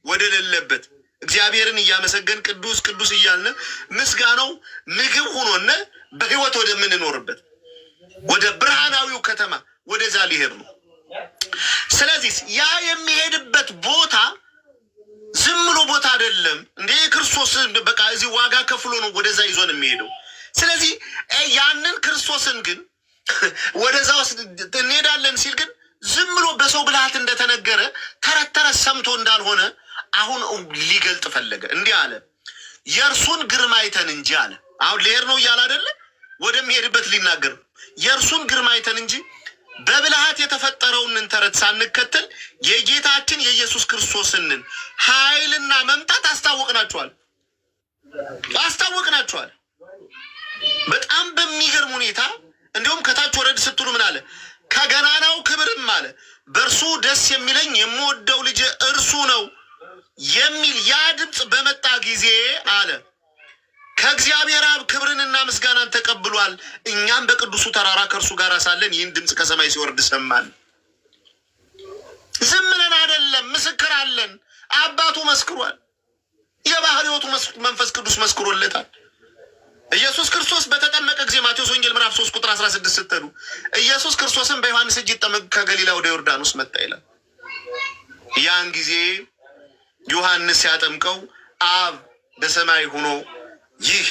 ወደ ሌለበት እግዚአብሔርን እያመሰገን ቅዱስ ቅዱስ እያልን ምስጋናው ምግብ ሆኖነ በህይወት ወደምንኖርበት ወደ ብርሃናዊው ከተማ ወደዛ ሊሄድ ነው። ስለዚህ ያ የሚሄድበት ቦታ ዝም ብሎ ቦታ አይደለም እንዴ! ክርስቶስ በቃ እዚህ ዋጋ ከፍሎ ነው ወደዛ ይዞን የሚሄደው። ስለዚህ ያንን ክርስቶስን ግን ወደዛ እንሄዳለን ሲል ግን ዝም ብሎ በሰው ብልሃት እንደተነገረ ተረት ተረት ሰምቶ እንዳልሆነ አሁን ሊገልጥ ፈለገ። እንዲህ አለ፣ የእርሱን ግርማ አይተን እንጂ አለ። አሁን ልሄድ ነው እያለ አይደለ? ወደሚሄድበት ሊናገር የእርሱን ግርማ አይተን እንጂ በብልሃት የተፈጠረውን ተረት ሳንከተል የጌታችን የኢየሱስ ክርስቶስንን ኃይልና መምጣት አስታወቅናቸዋል። በጣም በሚገርም ሁኔታ እንዲሁም ከታች ወረድ ስትሉ ምን አለ? ከገናናው ክብርም አለ በእርሱ ደስ የሚለኝ የምወደው ልጅ እርሱ ነው የሚል ያ ድምፅ በመጣ ጊዜ አለ ከእግዚአብሔር አብ ክብርንና ምስጋናን ተቀብሏል። እኛም በቅዱሱ ተራራ ከእርሱ ጋር ሳለን ይህን ድምፅ ከሰማይ ሲወርድ ሰማን። ዝም ብለን አይደለም፣ ምስክር አለን። አባቱ መስክሯል። የባህር ሕይወቱ መንፈስ ቅዱስ መስክሮለታል። ኢየሱስ ክርስቶስ በተጠመቀ ጊዜ ማቴዎስ ወንጌል ምዕራፍ 3 ቁጥር 16 ስትሉ ኢየሱስ ክርስቶስን በዮሐንስ እጅ ይጠመቅ ከገሊላ ወደ ዮርዳኖስ መጣ ይላል። ያን ጊዜ ዮሐንስ ሲያጠምቀው አብ በሰማይ ሆኖ ይህ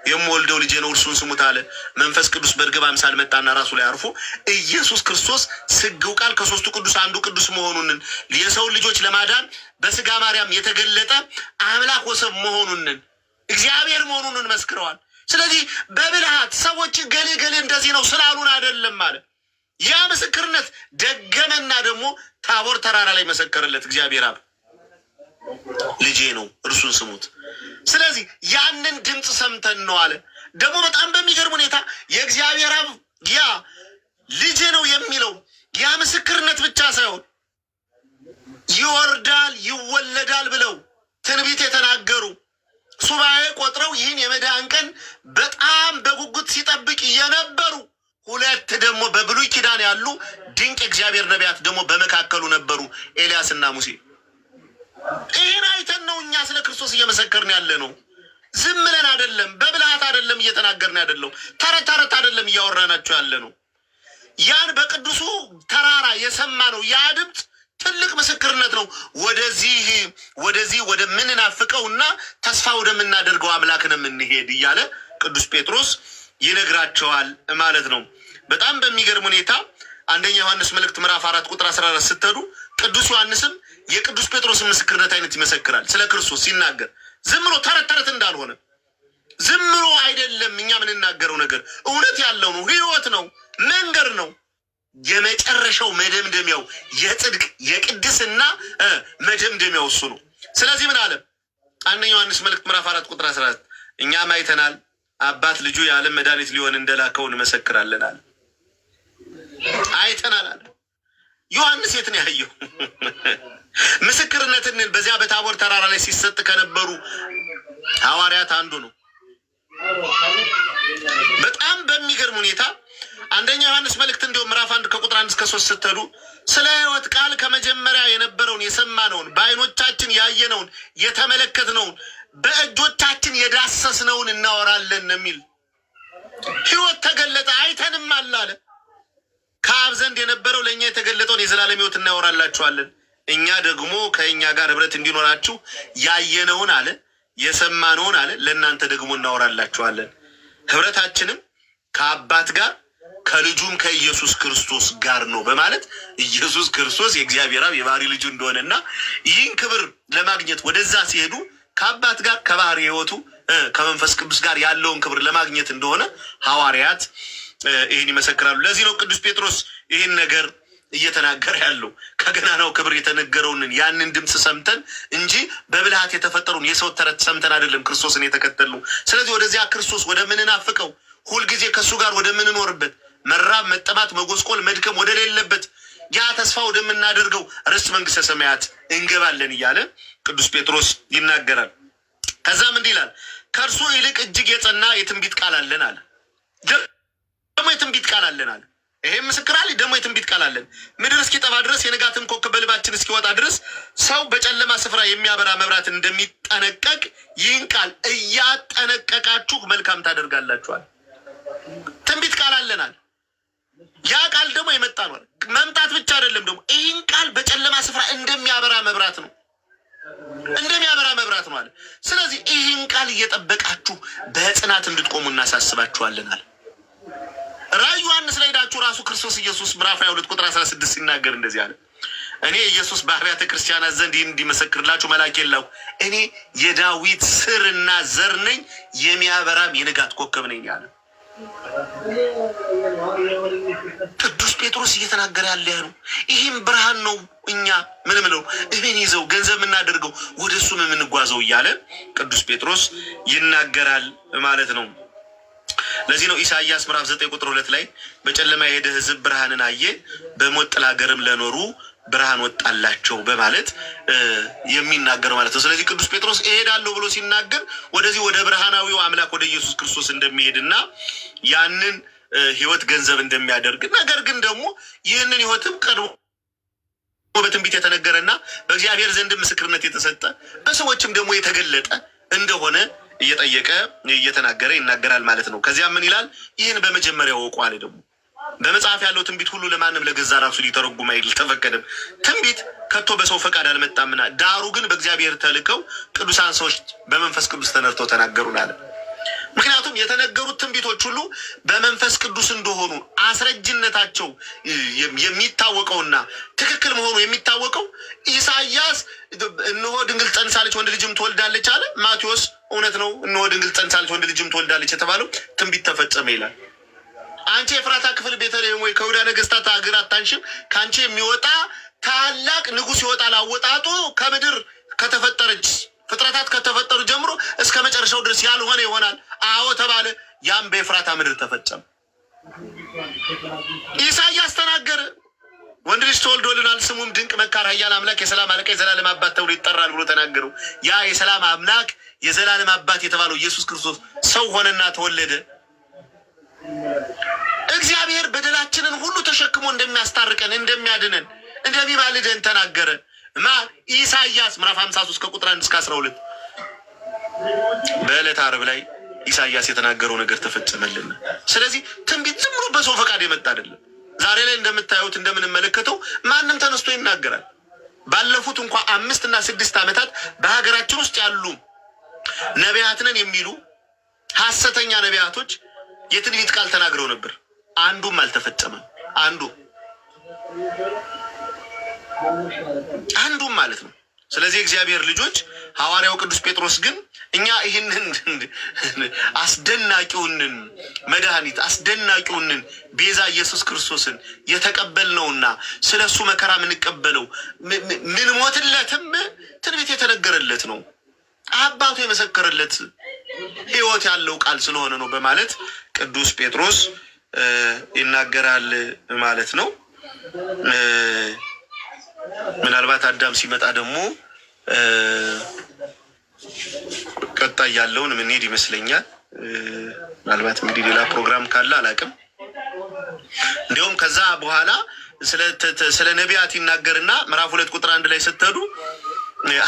የምወልደው ልጄ ነው እርሱን ስሙት አለ። መንፈስ ቅዱስ በርግብ አምሳል መጣና ራሱ ላይ አርፎ ኢየሱስ ክርስቶስ ስግው ቃል ከሶስቱ ቅዱስ አንዱ ቅዱስ መሆኑን የሰው ልጆች ለማዳን በስጋ ማርያም የተገለጠ አምላክ ወሰብ መሆኑን እግዚአብሔር መሆኑን መስክረዋል። ስለዚህ በብልሃት ሰዎች ገሌ ገሌ እንደዚህ ነው ስላሉን አይደለም ማለት ያ ምስክርነት ደገመና ደግሞ ታቦር ተራራ ላይ መሰከረለት እግዚአብሔር አብ ልጄ ነው እርሱን ስሙት። ስለዚህ ያንን ድምፅ ሰምተን ነው አለ። ደግሞ በጣም በሚገርም ሁኔታ የእግዚአብሔር አብ ያ ልጄ ነው የሚለው ያ ምስክርነት ብቻ ሳይሆን ይወርዳል ይወለዳል ብለው ትንቢት የተናገሩ ሱባኤ ቆጥረው ይህን የመዳን ቀን በጣም በጉጉት ሲጠብቅ የነበሩ ሁለት ደግሞ በብሉይ ኪዳን ያሉ ድንቅ እግዚአብሔር ነቢያት ደግሞ በመካከሉ ነበሩ፣ ኤልያስና ሙሴ። ይህን አይተን ነው እኛ ስለ ክርስቶስ እየመሰከርን ያለ ነው። ዝም ብለን አይደለም፣ በብልሃት አይደለም እየተናገርን ያደለው፣ ተረት ተረት አይደለም እያወራናቸው ያለ ነው። ያን በቅዱሱ ተራራ የሰማ ነው ያ ድምፅ ትልቅ ምስክርነት ነው። ወደዚህ ወደምንናፍቀውና ተስፋ ወደምናደርገው አምላክን የምንሄድ እያለ ቅዱስ ጴጥሮስ ይነግራቸዋል ማለት ነው። በጣም በሚገርም ሁኔታ አንደኛ ዮሐንስ መልእክት ምዕራፍ 4 ቁጥር 14 ስትሄዱ ቅዱስ ዮሐንስም የቅዱስ ጴጥሮስን ምስክርነት አይነት ይመሰክራል ስለ ክርስቶስ ሲናገር። ዝም ብሎ ተረት ተረት እንዳልሆነ ዝም ብሎ አይደለም እኛ የምንናገረው ነገር እውነት ያለው ነው፣ ሕይወት ነው፣ መንገድ ነው። የመጨረሻው መደምደሚያው የጽድቅ የቅድስና መደምደሚያው እሱ ነው። ስለዚህ ምን አለ አንደኛ ዮሐንስ መልእክት ምዕራፍ 4 ቁጥር 14 እኛም አይተናል አባት ልጁ የዓለም መድኃኒት ሊሆን እንደላከው እንመሰክራለን አለ። አይተናል አለ። ዮሐንስ የት ነው ያየው? ምስክርነትን በዚያ በታቦር ተራራ ላይ ሲሰጥ ከነበሩ ሐዋርያት አንዱ ነው። በጣም በሚገርም ሁኔታ አንደኛ ዮሐንስ መልእክት እንዲሁም ምዕራፍ 1 ከቁጥር 1 እስከ 3 ስትሄዱ ስለ ሕይወት ቃል ከመጀመሪያ የነበረውን የሰማነውን በዓይኖቻችን ያየነውን የተመለከትነውን በእጆቻችን የዳሰስነውን እናወራለን የሚል ሕይወት ተገለጠ አይተንም አለ። ከአብ ዘንድ የነበረው ለእኛ የተገለጠውን የዘላለም ሕይወት እናወራላችኋለን። እኛ ደግሞ ከእኛ ጋር ህብረት እንዲኖራችሁ ያየነውን አለ የሰማነውን አለ ለእናንተ ደግሞ እናወራላችኋለን። ህብረታችንም ከአባት ጋር ከልጁም ከኢየሱስ ክርስቶስ ጋር ነው በማለት ኢየሱስ ክርስቶስ የእግዚአብሔር አብ የባህሪ ልጁ እንደሆነና ይህን ክብር ለማግኘት ወደዛ ሲሄዱ ከአባት ጋር ከባህሪ ሕይወቱ ከመንፈስ ቅዱስ ጋር ያለውን ክብር ለማግኘት እንደሆነ ሐዋርያት ይህን ይመሰክራሉ። ለዚህ ነው ቅዱስ ጴጥሮስ ይህን ነገር እየተናገረ ያለው ከገናናው ክብር የተነገረውን ያንን ድምፅ ሰምተን እንጂ በብልሃት የተፈጠሩን የሰው ተረት ሰምተን አይደለም ክርስቶስን የተከተልነው። ስለዚህ ወደዚያ ክርስቶስ ወደምንናፍቀው ሁልጊዜ ከእሱ ጋር ወደምንኖርበት መራብ፣ መጠማት፣ መጎስቆል፣ መድከም ወደሌለበት ያ ተስፋ ወደምናደርገው ርስት መንግስተ ሰማያት እንገባለን እያለ ቅዱስ ጴጥሮስ ይናገራል። ከዛም እንዲህ ይላል ከእርሱ ይልቅ እጅግ የጸና የትንቢት ቃል አለን አለ። ደግሞ የትንቢት ቃል አለን አለ። ይሄም ምስክር አለ። ደግሞ የትንቢት ቃል አለን። ምድር እስኪጠፋ ድረስ የንጋትም ኮከብ በልባችን እስኪወጣ ድረስ ሰው በጨለማ ስፍራ የሚያበራ መብራት እንደሚጠነቀቅ ይህን ቃል እያጠነቀቃችሁ መልካም ታደርጋላችኋል። ትንቢት ቃል አለናል። ያ ቃል ደግሞ የመጣ ነው። መምጣት ብቻ አይደለም፣ ደግሞ ይህን ቃል በጨለማ ስፍራ እንደሚያበራ መብራት ነው አለ። ስለዚህ ይህን ቃል እየጠበቃችሁ በጽናት እንድትቆሙ እናሳስባችኋለናል። ራዕይ ዮሐንስ ላይ ሄዳችሁ ራሱ ክርስቶስ ኢየሱስ ምዕራፍ 22 ቁጥር 16 ሲናገር እንደዚህ አለ። እኔ ኢየሱስ በአብያተ ክርስቲያናት ዘንድ ይህን እንዲመሰክርላችሁ መልአኬን ላኩ። እኔ የዳዊት ስርና ዘር ነኝ፣ የሚያበራም የንጋት ኮከብ ነኝ አለ። ቅዱስ ጴጥሮስ እየተናገረ ያለ ነው። ይህም ብርሃን ነው። እኛ ምንም ነው እቤን ይዘው ገንዘብ የምናደርገው ወደ እሱም የምንጓዘው እያለ ቅዱስ ጴጥሮስ ይናገራል ማለት ነው። ለዚህ ነው ኢሳይያስ ምዕራፍ 9 ቁጥር 2 ላይ በጨለማ የሄደ ሕዝብ ብርሃንን አየ፣ በሞት ጥላ አገርም ለኖሩ ብርሃን ወጣላቸው በማለት የሚናገር ማለት ነው። ስለዚህ ቅዱስ ጴጥሮስ እሄዳለሁ ብሎ ሲናገር ወደዚህ ወደ ብርሃናዊው አምላክ ወደ ኢየሱስ ክርስቶስ እንደሚሄድና ያንን ሕይወት ገንዘብ እንደሚያደርግ ነገር ግን ደግሞ ይህንን ሕይወትም ቀድሞ በትንቢት የተነገረና በእግዚአብሔር ዘንድ ምስክርነት የተሰጠ በሰዎችም ደግሞ የተገለጠ እንደሆነ እየጠየቀ እየተናገረ ይናገራል ማለት ነው። ከዚያም ምን ይላል? ይህን በመጀመሪያው ወቁ አለ። ደግሞ በመጽሐፍ ያለው ትንቢት ሁሉ ለማንም ለገዛ ራሱ ሊተረጉም አልተፈቀደም። ትንቢት ከቶ በሰው ፈቃድ አልመጣምና፣ ዳሩ ግን በእግዚአብሔር ተልከው ቅዱሳን ሰዎች በመንፈስ ቅዱስ ተነርተው ተናገሩን አለ። ምክንያቱም የተነገሩት ትንቢቶች ሁሉ በመንፈስ ቅዱስ እንደሆኑ አስረጅነታቸው የሚታወቀውና ትክክል መሆኑ የሚታወቀው ኢሳይያስ እነሆ ድንግል ጸንሳለች ወንድ ልጅም ትወልዳለች አለ። ማቴዎስ እውነት ነው፣ እነሆ ድንግል ጸንሳለች ወንድ ልጅም ትወልዳለች የተባለው ትንቢት ተፈጸመ ይላል። አንቺ የፍራታ ክፍል ቤተልሔም ወይ ከይሁዳ ነገስታት አገር አታንሽም፣ ከአንቺ የሚወጣ ታላቅ ንጉሥ ይወጣል። አወጣጡ ከምድር ከተፈጠረች ፍጥረታት ከተፈጠሩ ጀምሮ እስከ መጨረሻው ድረስ ያልሆነ ይሆናል። አዎ ተባለ። ያም በኤፍራታ ምድር ተፈጸመ። ኢሳያስ ተናገረ። ወንድ ልጅ ተወልዶልናል፣ ስሙም ድንቅ መካር፣ ኃያል አምላክ፣ የሰላም አለቃ፣ የዘላለም አባት ተብሎ ይጠራል ብሎ ተናገረው። ያ የሰላም አምላክ የዘላለም አባት የተባለው ኢየሱስ ክርስቶስ ሰው ሆነና ተወለደ። እግዚአብሔር በደላችንን ሁሉ ተሸክሞ እንደሚያስታርቀን እንደሚያድነን እንደሚማልደን ተናገረ። ኢሳያስ ምዕራፍ 53 ከቁጥር 1 እስከ 12 በዕለተ ዓርብ ላይ ኢሳያስ የተናገረው ነገር ተፈጸመልን። ስለዚህ ትንቢት ዝም ብሎ በሰው ፈቃድ የመጣ አይደለም። ዛሬ ላይ እንደምታዩት እንደምንመለከተው ማንም ተነስቶ ይናገራል። ባለፉት እንኳ 5 እና 6 ዓመታት በሀገራችን ውስጥ ያሉ ነቢያት ነን የሚሉ ሐሰተኛ ነቢያቶች የትንቢት ቃል ተናግረው ነበር። አንዱም አልተፈጸመም። አንዱም ማለት ነው። ስለዚህ እግዚአብሔር ልጆች ሐዋርያው ቅዱስ ጴጥሮስ ግን እኛ ይህንን አስደናቂውን መድኃኒት አስደናቂውን ቤዛ ኢየሱስ ክርስቶስን የተቀበልነውና ስለ እሱ መከራ የምንቀበለው ምን ሞትለትም ትንቢት የተነገረለት ነው። አባቱ የመሰከረለት ሕይወት ያለው ቃል ስለሆነ ነው በማለት ቅዱስ ጴጥሮስ ይናገራል ማለት ነው። ምናልባት አዳም ሲመጣ ደግሞ ቀጣይ ያለውን ምንሄድ ይመስለኛል። ምናልባት እንግዲህ ሌላ ፕሮግራም ካለ አላውቅም። እንዲሁም ከዛ በኋላ ስለ ነቢያት ይናገርና ምዕራፍ 2 ቁጥር 1 ላይ ስትሄዱ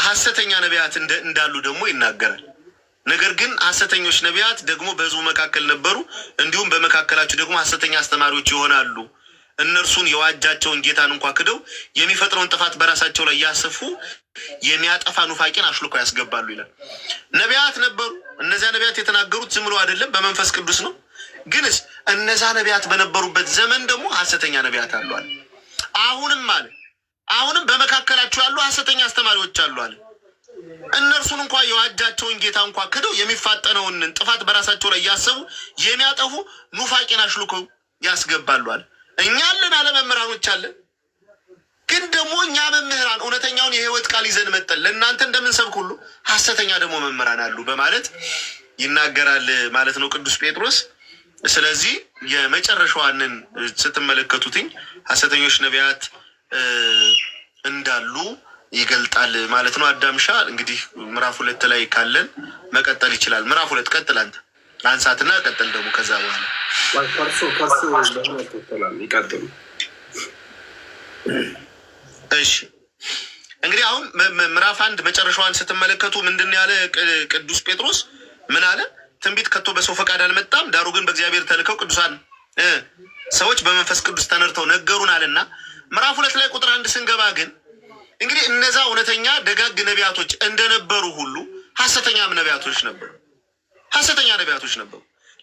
ሐሰተኛ ነቢያት እንዳሉ ደግሞ ይናገራል። ነገር ግን ሐሰተኞች ነቢያት ደግሞ በሕዝቡ መካከል ነበሩ፣ እንዲሁም በመካከላቸው ደግሞ ሐሰተኛ አስተማሪዎች ይሆናሉ። እነርሱን የዋጃቸውን ጌታን እንኳ ክደው የሚፈጥረውን ጥፋት በራሳቸው ላይ ያሰፉ የሚያጠፋ ኑፋቄን አሽልኮ ያስገባሉ ይላል። ነቢያት ነበሩ። እነዚያ ነቢያት የተናገሩት ዝም ብሎ አይደለም፣ በመንፈስ ቅዱስ ነው። ግንስ እነዛ ነቢያት በነበሩበት ዘመን ደግሞ ሐሰተኛ ነቢያት አሉ አለ። አሁንም በመካከላቸው ያሉ ሐሰተኛ አስተማሪዎች አሉ አለ። እነርሱን እንኳ የዋጃቸውን ጌታ እንኳ ክደው የሚፋጠነውን ጥፋት በራሳቸው ላይ ያሰቡ የሚያጠፉ ኑፋቄን አሽልኮ ያስገባሉ አለ። እኛ አለን አለ፣ መምህራኖች አለን። ግን ደግሞ እኛ መምህራን እውነተኛውን የሕይወት ቃል ይዘን መጠን ለእናንተ እንደምንሰብክ ሁሉ ሐሰተኛ ደግሞ መምህራን አሉ በማለት ይናገራል ማለት ነው ቅዱስ ጴጥሮስ። ስለዚህ የመጨረሻዋንን ስትመለከቱትኝ ሐሰተኞች ነቢያት እንዳሉ ይገልጣል ማለት ነው። አዳምሻ እንግዲህ ምዕራፍ 2 ላይ ካለን መቀጠል ይችላል። ምዕራፍ 2 ቀጥል አንተ አንሳትና ቀጥል ደግሞ ከዛ በኋላ ይቀጥሉ። እሺ እንግዲህ አሁን ምዕራፍ 1 መጨረሻዋን ስትመለከቱ ምንድን ያለ ቅዱስ ጴጥሮስ ምን አለ? ትንቢት ከቶ በሰው ፈቃድ አልመጣም፣ ዳሩ ግን በእግዚአብሔር ተልከው ቅዱሳን ሰዎች በመንፈስ ቅዱስ ተነድተው ነገሩን አለና ምዕራፍ 2 ላይ ቁጥር 1 ስንገባ ግን እንግዲህ እነዛ እውነተኛ ደጋግ ነቢያቶች እንደነበሩ ሁሉ ሐሰተኛም ነቢያቶች ነበሩ።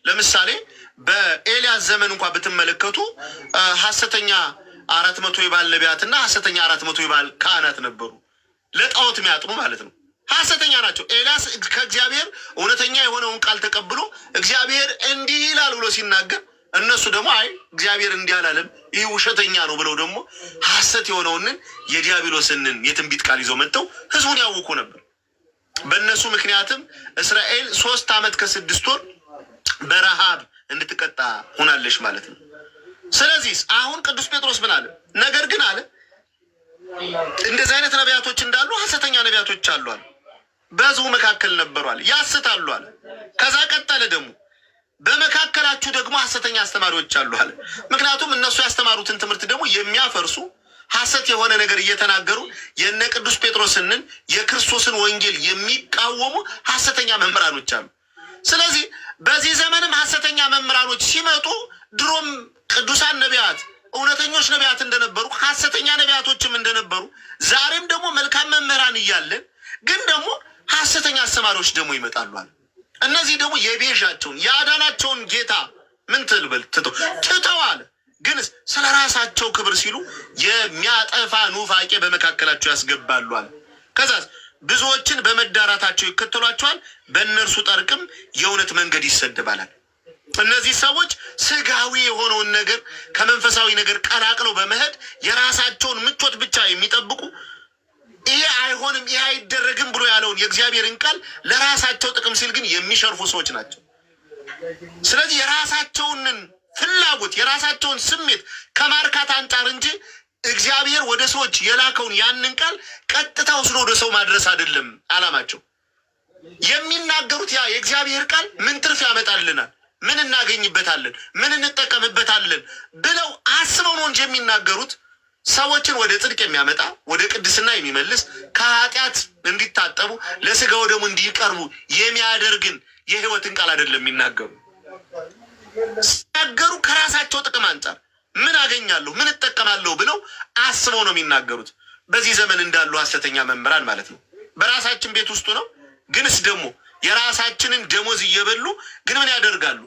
ለምሳሌ በኤልያስ ዘመን እንኳን ብትመለከቱ ሐሰተኛ 400 የባል ነቢያትና ሐሰተኛ 400 የባል ካህናት ነበሩ። ለጣዖት የሚያጥኑ ማለት ነው። ሐሰተኛ ናቸው። ኤልያስ ከእግዚአብሔር እውነተኛ የሆነውን ቃል ተቀብሎ እግዚአብሔር እንዲህ ይላል ብሎ ሲናገር፣ እነሱ ደግሞ አይ እግዚአብሔር እንዲህ አላለም ይህ ውሸተኛ ነው ብለው ደግሞ ሐሰት የሆነውን የዲያብሎስን የትንቢት ቃል ይዘው መጥተው ሕዝቡን ያውኩ ነበር። በእነሱ ምክንያትም እስራኤል 3 ዓመት ከ6 ወር በረሃብ እንድትቀጣ ሆናለች ማለት ነው። ስለዚህ አሁን ቅዱስ ጴጥሮስ ምን አለ? ነገር ግን አለ እንደዚህ አይነት ነቢያቶች እንዳሉ ሐሰተኛ ነቢያቶች አሉ አለ። በሕዝቡ መካከል ነበሩ አለ፣ ያስታሉ አለ። ከዛ ቀጠለ ደግሞ በመካከላችሁ ደግሞ ሐሰተኛ አስተማሪዎች አሉ አለ። ምክንያቱም እነሱ ያስተማሩትን ትምህርት ደግሞ የሚያፈርሱ ሐሰት የሆነ ነገር እየተናገሩ የነ ቅዱስ ጴጥሮስን የክርስቶስን ወንጌል የሚቃወሙ ሐሰተኛ መምህራኖች አሉ። ስለዚህ በዚህ ዘመንም ሐሰተኛ መምህራኖች ሲመጡ ድሮም ቅዱሳን ነቢያት እውነተኞች ነቢያት እንደነበሩ ሐሰተኛ ነቢያቶችም እንደነበሩ ዛሬም ደግሞ መልካም መምህራን እያለን ግን ደግሞ ሐሰተኛ አስተማሪዎች ደግሞ ይመጣሉ አለ። እነዚህ ደግሞ የቤዣቸውን የአዳናቸውን ጌታ ምን ትልበል ትተዋል። ግን ስለ ራሳቸው ክብር ሲሉ የሚያጠፋ ኑፋቄ በመካከላቸው ያስገባሉ አለ። ከዛ ብዙዎችን በመዳራታቸው ይከተሏቸዋል፣ በእነርሱ ጠርቅም የእውነት መንገድ ይሰደባላል። እነዚህ ሰዎች ስጋዊ የሆነውን ነገር ከመንፈሳዊ ነገር ቀላቅለው በመሄድ የራሳቸውን ምቾት ብቻ የሚጠብቁ ይሄ አይሆንም ይሄ አይደረግም ብሎ ያለውን የእግዚአብሔርን ቃል ለራሳቸው ጥቅም ሲል ግን የሚሸርፉ ሰዎች ናቸው። ስለዚህ የራሳቸውን ፍላጎት የራሳቸውን ስሜት ከማርካት አንጻር እንጂ እግዚአብሔር ወደ ሰዎች የላከውን ያንን ቃል ቀጥታ ወስዶ ወደ ሰው ማድረስ አይደለም አላማቸው። የሚናገሩት ያ የእግዚአብሔር ቃል ምን ትርፍ ያመጣልናል፣ ምን እናገኝበታለን፣ ምን እንጠቀምበታለን ብለው አስበው ነው እንጂ የሚናገሩት ሰዎችን ወደ ጽድቅ የሚያመጣ ወደ ቅድስና የሚመልስ ከኃጢአት እንዲታጠቡ ለስጋው ደግሞ እንዲቀርቡ የሚያደርግን የህይወትን ቃል አይደለም የሚናገሩ። ሲናገሩ ከራሳቸው ጥቅም አንጻር ምን አገኛለሁ ምን እጠቀማለሁ ብለው አስበው ነው የሚናገሩት። በዚህ ዘመን እንዳሉ ሐሰተኛ መምህራን ማለት ነው። በራሳችን ቤት ውስጡ ነው ግንስ ደግሞ የራሳችንን ደሞዝ እየበሉ ግን ምን ያደርጋሉ?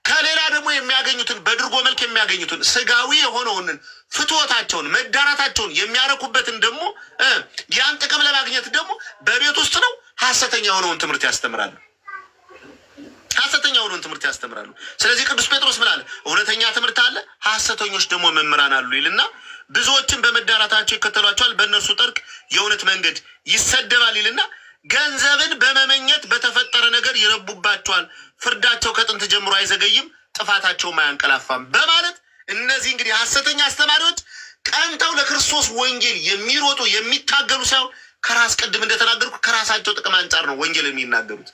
ከሌላ ደግሞ የሚያገኙትን በድርጎ መልክ የሚያገኙትን ስጋዊ የሆነውን ፍትወታቸውን መዳራታቸውን የሚያረኩበትን ደግሞ ያን ጥቅም ለማግኘት ደግሞ በቤት ውስጥ ነው ሐሰተኛ የሆነውን ትምህርት ያስተምራሉ። ሐሰተኛ የሆነውን ትምህርት ያስተምራሉ። ስለዚህ ቅዱስ ጴጥሮስ ምን አለ? እውነተኛ ትምህርት አለ፣ ሐሰተኞች ደግሞ መምህራን አሉ ይልና ብዙዎችን በመዳራታቸው ይከተሏቸዋል፣ በእነርሱ ጠርቅ የእውነት መንገድ ይሰደባል ይልና ገንዘብን በመመኘት በተፈጠረ ነገር ይረቡባቸዋል፣ ፍርዳቸው ከጥንት ጀምሮ አይዘገይም፣ ጥፋታቸውም አያንቀላፋም በማለት እነዚህ እንግዲህ ሐሰተኛ አስተማሪዎች ቀንተው ለክርስቶስ ወንጌል የሚሮጡ የሚታገሉ ሳይሆን ከራስ ቅድም እንደተናገርኩ ከራሳቸው ጥቅም አንጻር ነው ወንጌል የሚናገሩት።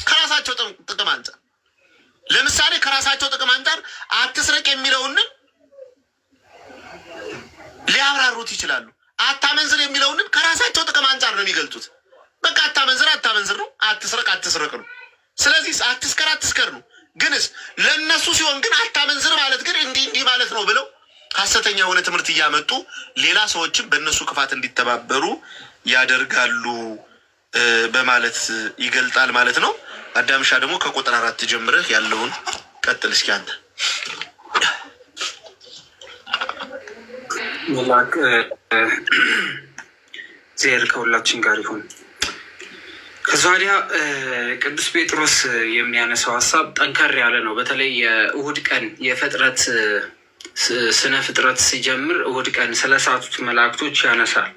ከራሳቸው ጥቅም አንጻር ለምሳሌ ከራሳቸው ጥቅም አንጻር አትስረቅ የሚለውን ሊያብራሩት ይችላሉ። አታመንዝር የሚለውን ከራሳቸው ጥቅም አንጻር ነው የሚገልጹት። በቃ አታመንዝር ነው፣ አትስረቅ ነው። ስለዚህ አትስከር ነው። ግንስ ለእነሱ ሲሆን ግን አታመንዝር ማለት ግን እንዲህ ማለት ነው ብለው ሐሰተኛ የሆነ ትምህርት እያመጡ ሌላ ሰዎችም በእነሱ ክፋት እንዲተባበሩ ያደርጋሉ በማለት ይገልጣል ማለት ነው። አዳምሻ ደግሞ ከቁጥር 4 ጀምረህ ያለውን ቀጥል እስኪ አንተ። መላክ ዜር ከሁላችን ጋር ይሁን። ከዛ ወዲያ ቅዱስ ጴጥሮስ የሚያነሳው ሀሳብ ጠንከር ያለ ነው። በተለይ የእሁድ ቀን የፍጥረት ስነ ፍጥረት ሲጀምር እሁድ ቀን ስለሳቱት መላእክቶች ያነሳል።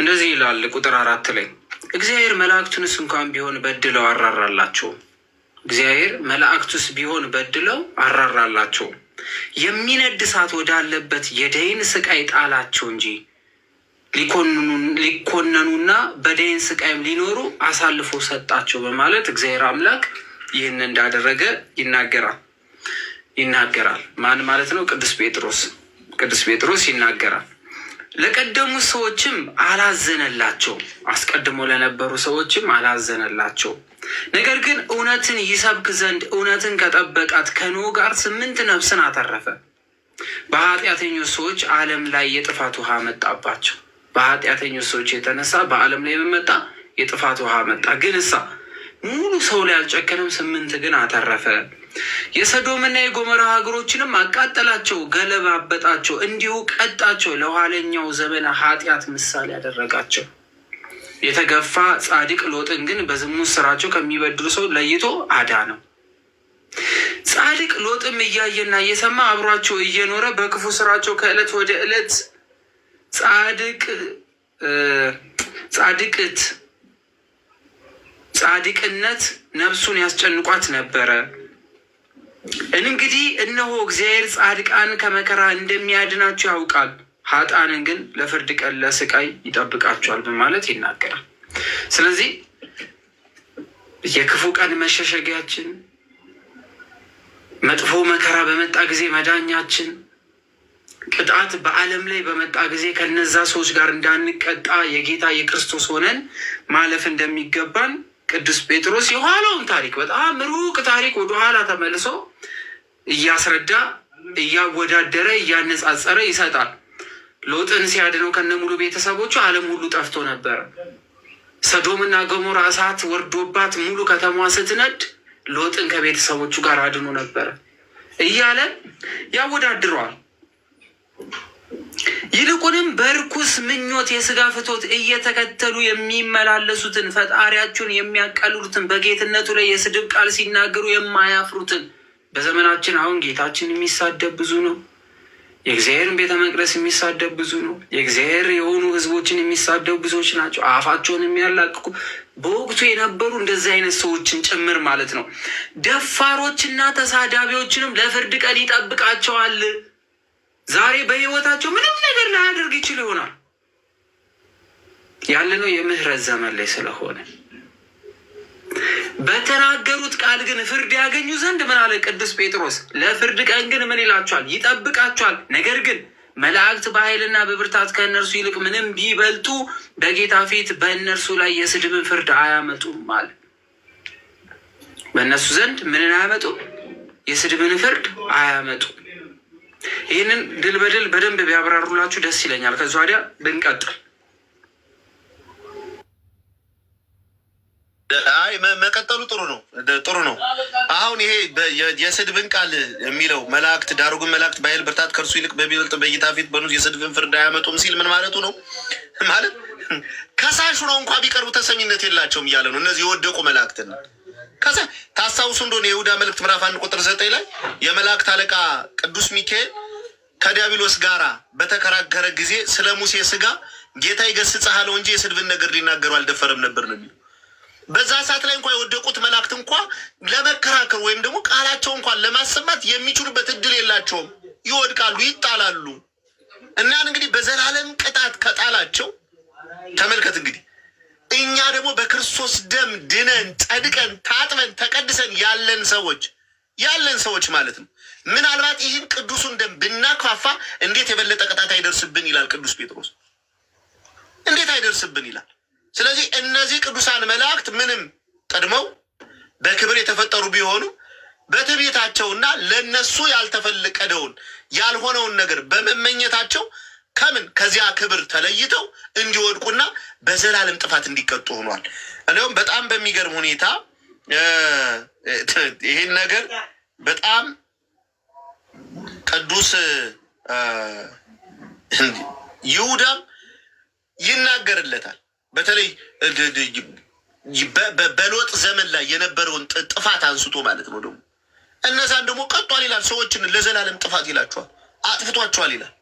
እንደዚህ ይላል ቁጥር 4 ላይ እግዚአብሔር መላእክቱንስ እንኳን ቢሆን በድለው አራራላቸው። እግዚአብሔር መላእክቱስ ቢሆን በድለው አራራላቸው፣ የሚነድ እሳት ወዳለበት የደይን ስቃይ ጣላቸው እንጂ ሊኮነኑና በደይን ስቃይም ሊኖሩ አሳልፎ ሰጣቸው በማለት እግዚአብሔር አምላክ ይህን እንዳደረገ ይናገራል። ማን ማለት ነው? ቅዱስ ጴጥሮስ ይናገራል። ለቀደሙ ሰዎችም አላዘነላቸው፣ አስቀድሞ ለነበሩ ሰዎችም አላዘነላቸው። ነገር ግን እውነትን ይሰብክ ዘንድ እውነትን ከጠበቃት ከኖህ ጋር 8 ነፍስን አተረፈ። በኃጢአተኞች ሰዎች ዓለም ላይ የጥፋት ውሃ መጣባቸው። በኃጢአተኞች ሰዎች የተነሳ በዓለም ላይ የመጣ የጥፋት ውሃ መጣ። ግን ሙሉ ሰው ላይ አልጨከነም፣ 8 ግን አተረፈ። የሰዶምና የጎሞራ ሀገሮችንም አቃጠላቸው፣ ገለባበጣቸው፣ እንዲሁ ቀጣቸው። ለኋለኛው ዘመን ኃጢአት ምሳሌ ያደረጋቸው። የተገፋ ጻድቅ ሎጥን ግን በዝሙት ስራቸው ከሚበድሉ ሰው ለይቶ አዳነው። ጻድቅ ሎጥም እያየና እየሰማ አብሯቸው እየኖረ በክፉ ስራቸው ከዕለት ወደ ዕለት ጻድቅነት ነፍሱን ያስጨንቋት ነበረ። እንግዲህ እነሆ እግዚአብሔር ጻድቃን ከመከራ እንደሚያድናቸው ያውቃል፣ ኃጥአንን ግን ለፍርድ ቀን ለስቃይ ይጠብቃቸዋል በማለት ይናገራል። ስለዚህ የክፉ ቀን መሸሸጊያችን፣ መጥፎ መከራ በመጣ ጊዜ መዳኛችን፣ ቅጣት በዓለም ላይ በመጣ ጊዜ ከነዛ ሰዎች ጋር እንዳንቀጣ የጌታ የክርስቶስ ሆነን ማለፍ እንደሚገባን ቅዱስ ጴጥሮስ የኋላውን ታሪክ በጣም ሩቅ ታሪክ ወደኋላ ተመልሶ እያስረዳ እያወዳደረ እያነጻጸረ ይሰጣል። ሎጥን ሲያድነው ከነሙሉ ቤተሰቦቹ ዓለም ሁሉ ጠፍቶ ነበረ። ሰዶምና ገሞራ እሳት ወርዶባት ሙሉ ከተማዋ ስትነድ ሎጥን ከቤተሰቦቹ ጋር አድኖ ነበረ እያለ ያወዳድረዋል። ይልቁንም በርኩስ ምኞት የስጋ ፍቶት እየተከተሉ የሚመላለሱትን ፈጣሪያቸውን የሚያቃልሉትን በጌትነቱ ላይ የስድብ ቃል ሲናገሩ የማያፍሩትን። በዘመናችን አሁን ጌታችን የሚሳደብ ብዙ ነው። የእግዚአብሔርን ቤተ መቅደስ የሚሳደብ ብዙ ነው። የእግዚአብሔር የሆኑ ህዝቦችን የሚሳደቡ ብዙዎች ናቸው። አፋቸውን የሚያላቅቁ በወቅቱ የነበሩ እንደዚህ አይነት ሰዎችን ጭምር ማለት ነው። ደፋሮችና ተሳዳቢዎችንም ለፍርድ ቀን ይጠብቃቸዋል። ዛሬ በህይወታቸው ምንም ነገር ላያደርግ ይችል ይሆናል። ያለነው የምህረት ዘመን ላይ ስለሆነ በተናገሩት ቃል ግን ፍርድ ያገኙ ዘንድ ምን አለ ቅዱስ ጴጥሮስ? ለፍርድ ቀን ግን ምን ይላቸዋል? ይጠብቃቸዋል። ነገር ግን መላእክት በኃይልና በብርታት ከእነርሱ ይልቅ ምንም ቢበልጡ በጌታ ፊት በእነርሱ ላይ የስድብን ፍርድ አያመጡም አለ። በእነሱ ዘንድ ምንን አያመጡም? የስድብን ፍርድ አያመጡም። ይህንን ድል በድል በደንብ ቢያብራሩላችሁ ደስ ይለኛል። ከዚ ወዲያ ብንቀጥል። አይ መቀጠሉ ጥሩ ነው። አሁን ይሄ የስድብን ቃል የሚለው መላእክት ዳሩ ግን መላእክት በኃይል ብርታት ከእርሱ ይልቅ በሚበልጥ በጌታ ፊት በእነርሱ የስድብን ፍርድ አያመጡም ሲል ምን ማለቱ ነው? ማለት ከሳሹ ነው እንኳ ቢቀርቡ ተሰሚነት የላቸውም እያለ ነው። እነዚህ የወደቁ መላእክትን ከዛ ታስታውሱ እንደሆነ የይሁዳ መልእክት ምዕራፍ 1 ቁጥር 9 ላይ የመላእክት አለቃ ቅዱስ ሚካኤል ከዲያብሎስ ጋራ በተከራከረ ጊዜ ስለ ሙሴ ስጋ ጌታ ይገስጽህ አለው እንጂ የስድብን ነገር ሊናገሩ አልደፈረም ነበር ነው የሚለው። በዛ ሰዓት ላይ እንኳ የወደቁት መላእክት እንኳ ለመከራከር ወይም ደግሞ ቃላቸው እንኳን ለማሰማት የሚችሉበት እድል የላቸውም። ይወድቃሉ፣ ይጣላሉ። እና እንግዲህ በዘላለም ቅጣት ከጣላቸው ተመልከት እንግዲህ እኛ ደግሞ በክርስቶስ ደም ድነን ጸድቀን ታጥበን ተቀድሰን ያለን ሰዎች ማለት ነው። ምናልባት ይህን ቅዱሱን ደም ብናክፋፋ እንዴት የበለጠ ቅጣት አይደርስብን ይላል ቅዱስ ጴጥሮስ። እንዴት አይደርስብን ይላል። ስለዚህ እነዚህ ቅዱሳን መላእክት ምንም ቀድመው በክብር የተፈጠሩ ቢሆኑ በትዕቢታቸውና ለነሱ ያልተፈቀደውን ያልሆነውን ነገር በመመኘታቸው ከዚያ ክብር ተለይተው እንዲወድቁና በዘላለም ጥፋት እንዲቀጡ ሆኗል። እንዲሁም በጣም በሚገርም ሁኔታ ይህን ነገር በጣም ቅዱስ ይሁዳም ይናገርለታል። በተለይ በሎጥ ዘመን ላይ የነበረውን ጥፋት አንስቶ ማለት ነው። ደግሞ እነዛን ደግሞ ቀጧል ይላል። ሰዎችን ለዘላለም ጥፋት ይላቸዋል፣ አጥፍቷቸዋል ይላል።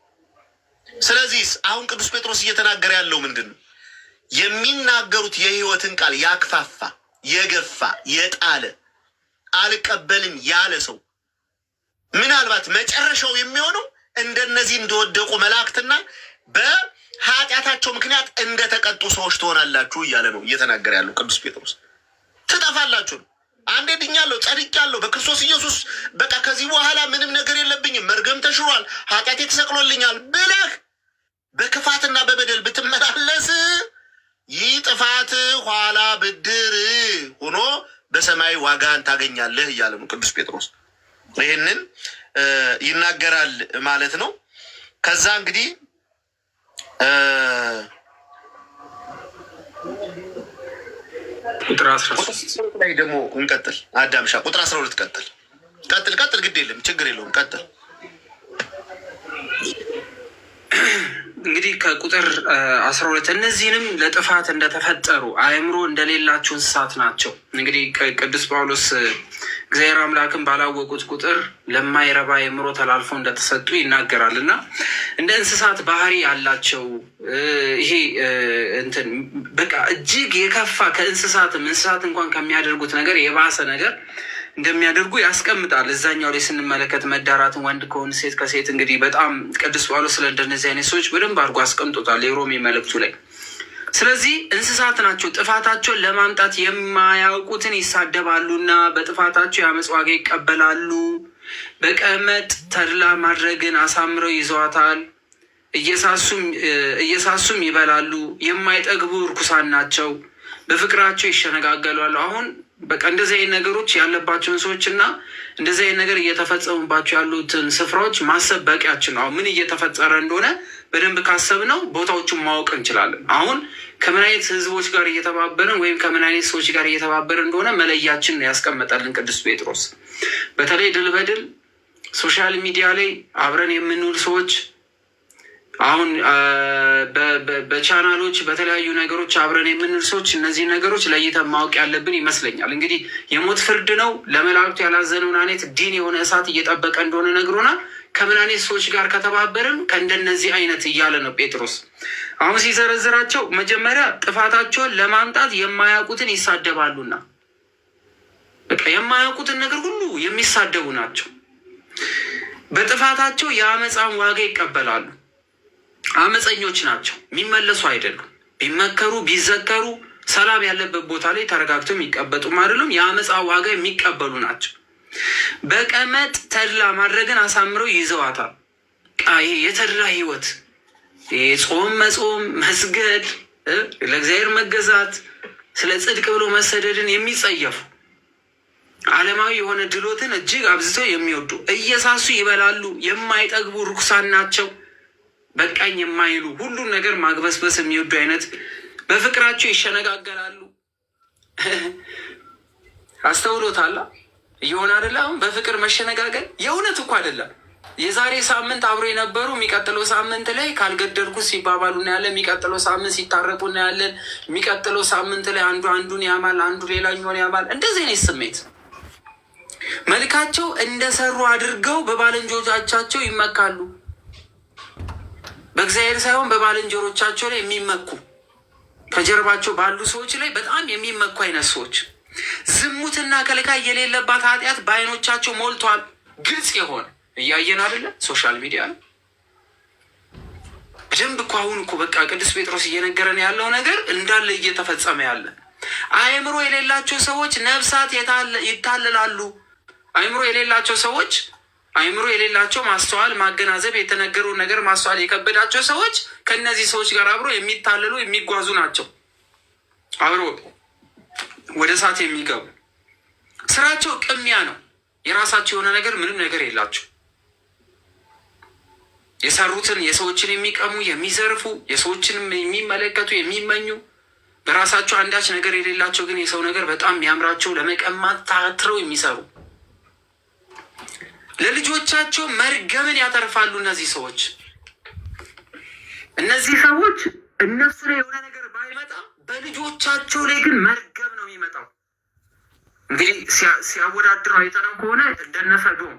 ስለዚህ አሁን ቅዱስ ጴጥሮስ እየተናገረ ያለው ምንድን ነው? የሚናገሩት የሕይወትን ቃል ያክፋፋ፣ የገፋ፣ የጣለ አልቀበልም ያለ ሰው ምናልባት መጨረሻው የሚሆነው እንደነዚህ እንደወደቁ መላእክትና በኃጢአታቸው ምክንያት እንደተቀጡ ሰዎች ትሆናላችሁ እያለ ነው እየተናገረ ያለው ቅዱስ ጴጥሮስ። ትጠፋላችሁ ነው። አንዴ ድኛለሁ፣ ጸድቄያለሁ በክርስቶስ ኢየሱስ፣ በቃ ከዚህ በኋላ ምንም ነገር የለብኝም፣ መርገም ተሽሯል፣ ኃጢአቴ ተሰቅሎልኛል ብለህ በክፋትና በበደል ብትመላለስ ይህ ጥፋት ኋላ ብድር ሆኖ በሰማይ ዋጋን ታገኛለህ እያለ ነው ቅዱስ ጴጥሮስ። ይህንን ይናገራል ማለት ነው። ከዛ እንግዲህ ቁጥር 13 ላይ ደግሞ እንቀጥል። አዳምሻ ቁጥር 12 ቀጥል፣ ግድ የለም ችግር የለውም ቀጥል። እንግዲህ ከቁጥር 12 እነዚህንም ለጥፋት እንደተፈጠሩ አእምሮ እንደሌላቸው እንስሳት ናቸው። እንግዲህ ቅዱስ ጳውሎስ እግዚአብሔር አምላክን ባላወቁት ቁጥር ለማይረባ አእምሮ ተላልፎ እንደተሰጡ ይናገራል እና እንደ እንስሳት ባህሪ ያላቸው ይሄ እንትን በቃ እጅግ የከፋ እንስሳት እንኳን ከሚያደርጉት ነገር የባሰ ነገር እንደሚያደርጉ ያስቀምጣል። እዛኛው ላይ ስንመለከት መዳራትን ወንድ ከሆነ ሴት ከሴት እንግዲህ በጣም ቅዱስ ጳውሎስ ስለ እንደነዚህ አይነት ሰዎች በደንብ አድርጎ አስቀምጦታል የሮሜ መልእክቱ ላይ። ስለዚህ እንስሳት ናቸው። ጥፋታቸውን ለማምጣት የማያውቁትን ይሳደባሉና በጥፋታቸው የዓመፅ ዋጋ ይቀበላሉ። በቀመጥ ተድላ ማድረግን አሳምረው ይዘዋታል። እየሳሱም ይበላሉ። የማይጠግቡ እርኩሳን ናቸው። በፍቅራቸው ይሸነጋገላሉ። አሁን በቃ እንደዚህ አይነት ነገሮች ያለባቸውን ሰዎች እና እንደዚህ አይነት ነገር እየተፈጸሙባቸው ያሉትን ስፍራዎች ማሰብ በቂያችን ነው። አሁን ምን እየተፈጸረ እንደሆነ በደንብ ካሰብነው ቦታዎቹን ማወቅ እንችላለን። አሁን ከምን አይነት ህዝቦች ጋር እየተባበርን ወይም ከምን አይነት ሰዎች ጋር እየተባበርን እንደሆነ መለያችን ነው ያስቀመጠልን ቅዱስ ጴጥሮስ። በተለይ ድል በድል ሶሻል ሚዲያ ላይ አብረን የምንውል ሰዎች አሁን በቻናሎች በተለያዩ ነገሮች አብረን የምንል ሰዎች እነዚህ ነገሮች ለይተን ማወቅ ያለብን ይመስለኛል። እንግዲህ የሞት ፍርድ ነው ለመላእክቱ ያላዘነውን አኔት ዲን የሆነ እሳት እየጠበቀ እንደሆነ ነግሮናል። ከምን አይነት ሰዎች ጋር ከተባበርን ከእንደነዚህ አይነት እያለ ነው ጴጥሮስ አሁን ሲዘረዝራቸው። መጀመሪያ ጥፋታቸውን ለማምጣት የማያውቁትን ይሳደባሉና፣ በቃ የማያውቁትን ነገር ሁሉ የሚሳደቡ ናቸው። በጥፋታቸው የአመፃን ዋጋ ይቀበላሉ። አመፀኞች ናቸው፣ የሚመለሱ አይደሉም። ቢመከሩ ቢዘከሩ ሰላም ያለበት ቦታ ላይ ተረጋግተው የሚቀበጡም አይደሉም። የአመፃ ዋጋ የሚቀበሉ ናቸው። በቀመጥ ተድላ ማድረግን አሳምረው ይዘዋታል። ይሄ የተድላ ህይወት፣ ጾም መጾም፣ መስገድ፣ ለእግዚአብሔር መገዛት፣ ስለ ጽድቅ ብሎ መሰደድን የሚጸየፉ ዓለማዊ የሆነ ድሎትን እጅግ አብዝተው የሚወዱ እየሳሱ ይበላሉ። የማይጠግቡ ርኩሳን ናቸው። በቃኝ የማይሉ ሁሉን ነገር ማግበስበስ የሚወዱ አይነት በፍቅራቸው ይሸነጋገላሉ። አስተውሎታላ እየሆነ አይደለ? አሁን በፍቅር መሸነጋገል የእውነት እኮ አይደለም። የዛሬ ሳምንት አብሮ የነበሩ የሚቀጥለው ሳምንት ላይ ካልገደልኩ ሲባባሉ እናያለን። የሚቀጥለው ሳምንት ሲታረቁ እናያለን። የሚቀጥለው ሳምንት ላይ አንዱ አንዱን ያማል፣ አንዱ ሌላኛውን ያማል። እንደዚህ አይነት ስሜት መልካቸው እንደሰሩ አድርገው በባልንጀሮቻቸው ይመካሉ። በእግዚአብሔር ሳይሆን በባልንጀሮቻቸው ላይ የሚመኩ ከጀርባቸው ባሉ ሰዎች ላይ በጣም የሚመኩ አይነት ሰዎች። ዝሙትና ከልካይ የሌለባት ኃጢአት በአይኖቻቸው ሞልቷል። ግልጽ የሆነ እያየን አይደለ? ሶሻል ሚዲያ ነው በደንብ እኮ። አሁን እኮ በቃ ቅዱስ ጴጥሮስ እየነገረን ያለው ነገር እንዳለ እየተፈጸመ ያለ። አእምሮ የሌላቸው ሰዎች ነፍሳት ይታልላሉ። አእምሮ የሌላቸው ሰዎች፣ አእምሮ የሌላቸው ማስተዋል ማገናዘብ የተነገረውን ነገር ማስተዋል የከበዳቸው ሰዎች ከእነዚህ ሰዎች ጋር አብሮ የሚታለሉ የሚጓዙ ናቸው። አብሮ ወደ እሳት የሚገቡ ስራቸው ቅሚያ ነው። የራሳቸው የሆነ ነገር ምንም ነገር የላቸው። የሰሩትን የሰዎችን የሚቀሙ የሚዘርፉ፣ የሰዎችንም የሚመለከቱ የሚመኙ፣ በራሳቸው አንዳች ነገር የሌላቸው ግን የሰው ነገር በጣም የሚያምራቸው ለመቀማት ታትረው የሚሰሩ ለልጆቻቸው መርገምን ያተርፋሉ። እነዚህ ሰዎች እነሱ ላይ የሆነ ነገር ባይመጣ በልጆቻቸው ላይ ግን መርገም ነው የሚመጣው። እንግዲህ ሲያወዳድሩ አይተነው ከሆነ እንደነ ሰዶም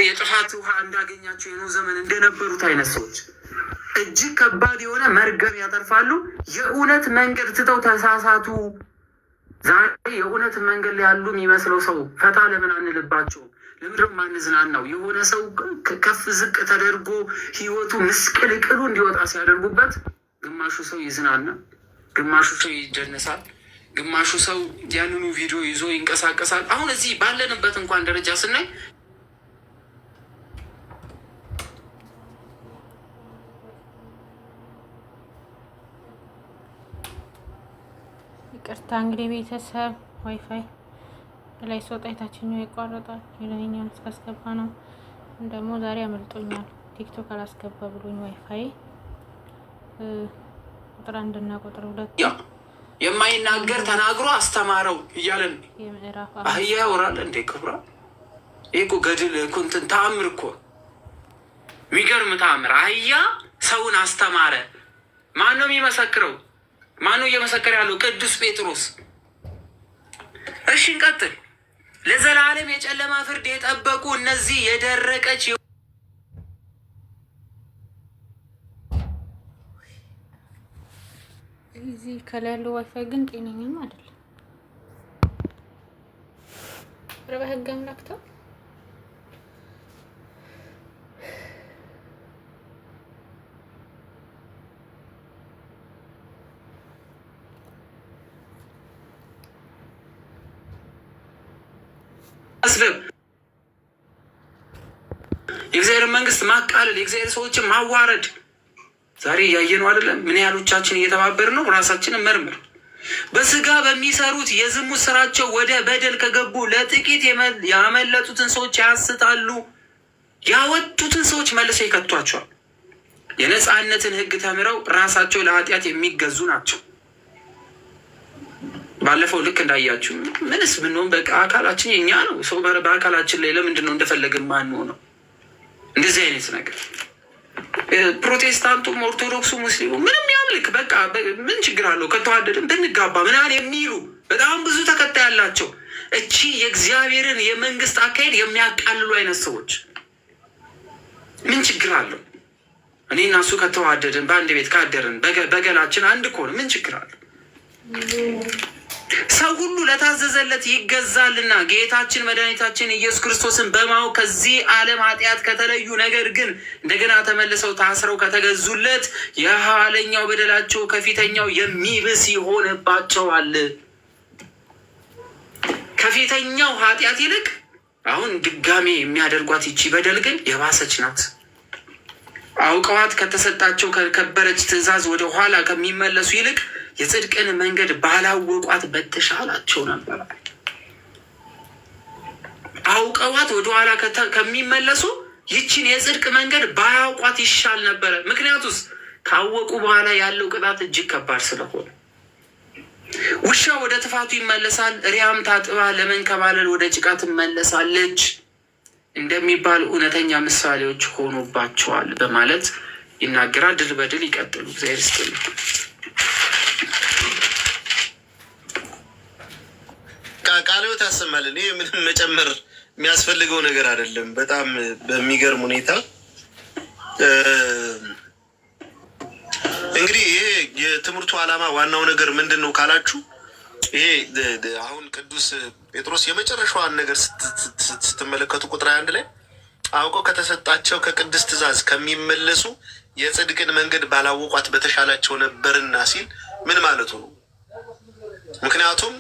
የጥፋት ውሃ እንዳገኛቸው የኖህ ዘመን እንደነበሩት አይነት ሰዎች እጅግ ከባድ የሆነ መርገም ያተርፋሉ። የእውነት መንገድ ትተው ተሳሳቱ። ዛሬ የእውነት መንገድ ላይ ያሉ የሚመስለው ሰው ፈታ ለምን አንልባቸው? ለምድረው ማንዝናናው? የሆነ ሰው ከፍ ዝቅ ተደርጎ ህይወቱ ምስቅልቅሉ እንዲወጣ ሲያደርጉበት ግማሹ ሰው ይዝናና፣ ግማሹ ሰው ይደነሳል፣ ግማሹ ሰው ያንኑ ቪዲዮ ይዞ ይንቀሳቀሳል። አሁን እዚህ ባለንበት እንኳን ደረጃ ስናይ ይቅርታ እንግዲህ ቤተሰብ ዋይፋይ ላይ ስወጣ የታችኛው ይቋረጣል። ሌላኛውን እስካስገባ ነው። ደግሞ ዛሬ አመልጦኛል። ቲክቶክ አላስገባ ብሎኝ ዋይፋይ ቁጥር 1 እና ቁጥር 2 የማይናገር ተናግሮ አስተማረው እያለን አህያ ያወራል እንዴ? ክብራ ይህ እኮ ገድል እኮ እንትን ተአምር እኮ የሚገርም ተአምር። አህያ ሰውን አስተማረ። ማን ነው የሚመሰክረው? ማነው እየመሰከረ ያለው? ቅዱስ ጴጥሮስ። እሺ እንቀጥል። ለዘላለም የጨለማ ፍርድ የጠበቁ እነዚህ የደረቀች እዚህ ከላይ ያለው ዋይፋይ ግን ጤነኛም አይደለም። በህግ አምላክ ተው። የእግዚአብሔር መንግስት ማቃለል፣ የእግዚአብሔር ሰዎችን ማዋረድ ዛሬ እያየነው አይደለም? ምን ያህሎቻችን እየተባበር ነው? ራሳችንን መርምር። በስጋ በሚሰሩት የዝሙት ስራቸው ወደ በደል ከገቡ ለጥቂት ያመለጡትን ሰዎች ያስታሉ። ያወጡትን ሰዎች መልሰው ይከቷቸዋል። የነፃነትን ሕግ ተምረው ራሳቸው ለኃጢአት የሚገዙ ናቸው። ባለፈው ልክ እንዳያችሁ ምንስ ብንሆን በቃ አካላችን የኛ ነው። ሰው በአካላችን ላይ ለምንድን ነው እንደፈለግን ማን ነው? እንደዚህ አይነት ነገር ፕሮቴስታንቱም ኦርቶዶክሱ ሙስሊሙ ምንም ያምልክ በቃ ምን ችግር አለው ከተዋደድን ብንጋባ ምናምን የሚሉ በጣም ብዙ ተከታይ ያላቸው እቺ የእግዚአብሔርን የመንግስት አካሄድ የሚያቃልሉ አይነት ሰዎች ምን ችግር አለው? እኔ እና እሱ ከተዋደድን በአንድ ቤት ካደርን በገላችን አንድ ከሆነ ምን ችግር አለው? ሰው ሁሉ ለታዘዘለት ይገዛልና ጌታችን መድኃኒታችን ኢየሱስ ክርስቶስን በማወቅ ከዚህ ዓለም ኃጢአት ከተለዩ ነገር ግን እንደገና ተመልሰው ታስረው ከተገዙለት የኋለኛው በደላቸው ከፊተኛው የሚብስ ይሆንባቸዋል። ከፊተኛው ኃጢአት ይልቅ አሁን ድጋሜ የሚያደርጓት ይቺ በደል ግን የባሰች ናት። አውቀዋት ከተሰጣቸው ከከበረች ትእዛዝ ወደ ኋላ ከሚመለሱ ይልቅ የጽድቅን መንገድ ባላወቋት በተሻላቸው ነበር። አውቀዋት ወደ ኋላ ከሚመለሱ ይችን የጽድቅ መንገድ ባያውቋት ይሻል ነበረ። ምክንያቱስ ካወቁ በኋላ ያለው ቅጣት እጅግ ከባድ ስለሆነ ውሻ ወደ ትፋቱ ይመለሳል፣ ሪያም ታጥባ ለመንከባለል ወደ ጭቃ ትመለሳለች እንደሚባል እውነተኛ ምሳሌዎች ሆኖባቸዋል በማለት ይናገራል። ድል በድል ይቀጥሉ። እግዚአብሔር ይስጥልኝ። ቃልዎ ታሰማልን። ይህ ምንም መጨመር የሚያስፈልገው ነገር አይደለም። በጣም በሚገርም ሁኔታ እንግዲህ ይሄ የትምህርቱ ዓላማ ዋናው ነገር ምንድን ነው ካላችሁ፣ ይሄ አሁን ቅዱስ ጴጥሮስ የመጨረሻዋን ነገር ስትመለከቱ ቁጥር 1 ላይ አውቀው ከተሰጣቸው ከቅድስት ትእዛዝ ከሚመለሱ የጽድቅን መንገድ ባላወቋት በተሻላቸው ነበርና ሲል ምን ማለቱ ነው? ምክንያቱም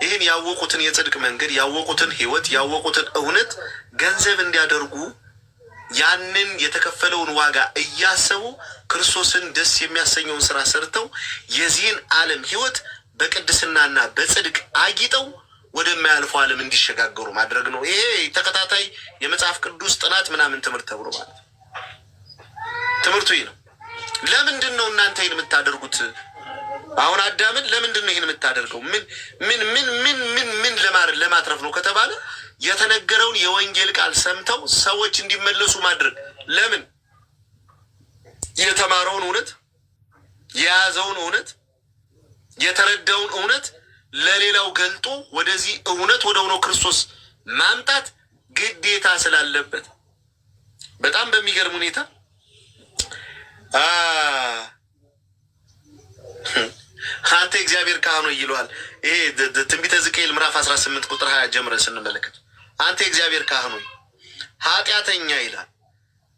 ይህን ያወቁትን የጽድቅ መንገድ ያወቁትን ሕይወት ያወቁትን እውነት ገንዘብ እንዲያደርጉ ያንን የተከፈለውን ዋጋ እያሰቡ ክርስቶስን ደስ የሚያሰኘውን ስራ ሰርተው የዚህን ዓለም ሕይወት በቅድስናና በጽድቅ አጊጠው ወደማያልፈው ዓለም እንዲሸጋገሩ ማድረግ ነው። ይሄ ተከታታይ የመጽሐፍ ቅዱስ ጥናት ምናምን ትምህርት ተብሎ ማለት ትምህርቱ ይህ ነው። ለምንድን ነው እናንተ ይህን የምታደርጉት? አሁን አዳምን ለምንድን ነው ይህን የምታደርገው? ምን ለማትረፍ ነው ከተባለ የተነገረውን የወንጌል ቃል ሰምተው ሰዎች እንዲመለሱ ማድረግ። ለምን? የተማረውን እውነት የያዘውን እውነት የተረዳውን እውነት ለሌላው ገልጦ ወደዚህ እውነት ወደ ሆነው ክርስቶስ ማምጣት ግዴታ ስላለበት በጣም በሚገርም ሁኔታ አንተ እግዚአብሔር ካህኑ ይለዋል። ይሄ ትንቢተ ሕዝቅኤል ምዕራፍ 18 ቁጥር 20 ጀምረን ስንመለከት አንተ እግዚአብሔር ካህኑ ኃጢአተኛ ይላል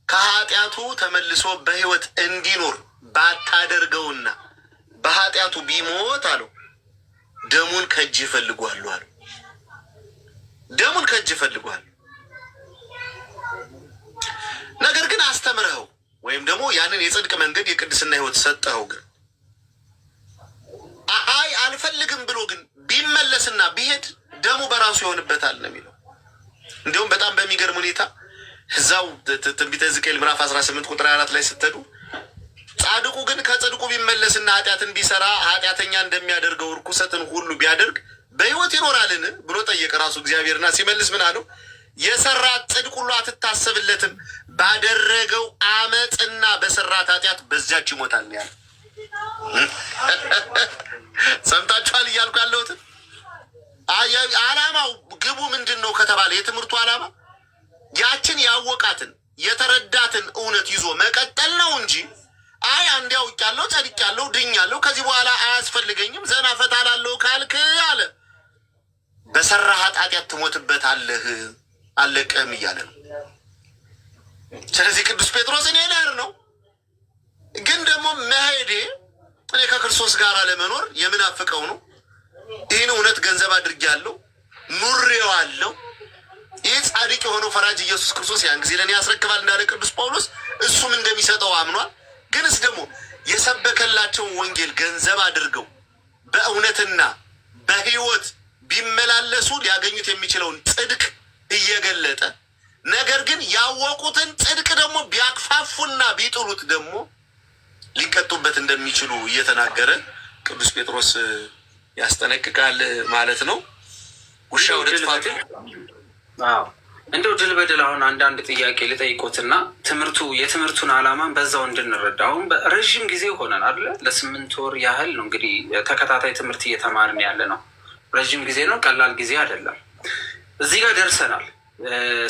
ከኃጢአቱ ተመልሶ በሕይወት እንዲኖር ባታደርገውና በኃጢአቱ ቢሞት አለው ደሙን ከእጅ ይፈልጓሉ አሉ። ደሙን ከእጅ ይፈልጓሉ። ነገር ግን አስተምረኸው ወይም ደግሞ ያንን የጽድቅ መንገድ የቅድስና ሕይወት ሰጠኸው፣ ግን አይ አልፈልግም ብሎ ግን ቢመለስና ቢሄድ ደሙ በራሱ ይሆንበታል ነው የሚለው። እንዲሁም በጣም በሚገርም ሁኔታ እዛው ትንቢተ ሕዝቅኤል ምዕራፍ 18 ቁጥር 4 ላይ ስትሄዱ ጻድቁ ግን ከጽድቁ ቢመለስና ኃጢአትን ቢሰራ ኃጢአተኛ እንደሚያደርገው ርኩሰትን ሁሉ ቢያደርግ በሕይወት ይኖራልን ብሎ ጠየቀ ራሱ እግዚአብሔርና ሲመልስ ምን አለው? የሰራት ጽድቅ ሁሉ አትታሰብለትም፣ ባደረገው አመፅና በሰራት ኃጢአት በዛች ይሞታል ነው ያለ። ሰምታችኋል እያልኩ ያለሁትን። ዓላማው ግቡ ምንድን ነው ከተባለ የትምህርቱ ዓላማ ያችን ያወቃትን የተረዳትን እውነት ይዞ መቀጠል ነው እንጂ አይ አንድ ያውቃለሁ ጸድቄያለሁ ድኛለሁ ከዚህ በኋላ አያስፈልገኝም ዘና ፈታ እላለሁ ካልክ አለ በሰራህ ኃጢአት ትሞትበታለህ አለቀም እያለ ነው። ስለዚህ ቅዱስ ጴጥሮስ እኔ ልሄድ ነው፣ ግን ደግሞ መሄዴ እኔ ከክርስቶስ ጋር ለመኖር የምናፍቀው ነው። ይህን እውነት ገንዘብ አድርጌያለሁ፣ ኑሬዋለሁ። ይህ ጻድቅ የሆነው ፈራጅ ኢየሱስ ክርስቶስ ያን ጊዜ ለእኔ ያስረክባል እንዳለ ቅዱስ ጳውሎስ እሱም እንደሚሰጠው አምኗል። ግንስ ደግሞ የሰበከላቸውን ወንጌል ገንዘብ አድርገው በእውነትና በሕይወት ቢመላለሱ ሊያገኙት የሚችለውን ጽድቅ እየገለጠ ነገር ግን ያወቁትን ጽድቅ ደግሞ ቢያክፋፉና ቢጥሉት ደግሞ ሊቀጡበት እንደሚችሉ እየተናገረ ቅዱስ ጴጥሮስ ያስጠነቅቃል ማለት ነው። ውሻ ወደ ጥፋቱ እንደው ድል በድል አሁን አንዳንድ ጥያቄ ልጠይቆትና የትምህርቱን ዓላማን በዛው እንድንረዳ። አሁን ረዥም ጊዜ ሆነን አለ ለ8 ወር ያህል ነው እንግዲህ ተከታታይ ትምህርት እየተማርን ያለ ነው። ረዥም ጊዜ ነው፣ ቀላል ጊዜ አይደለም። እዚህ ጋር ደርሰናል።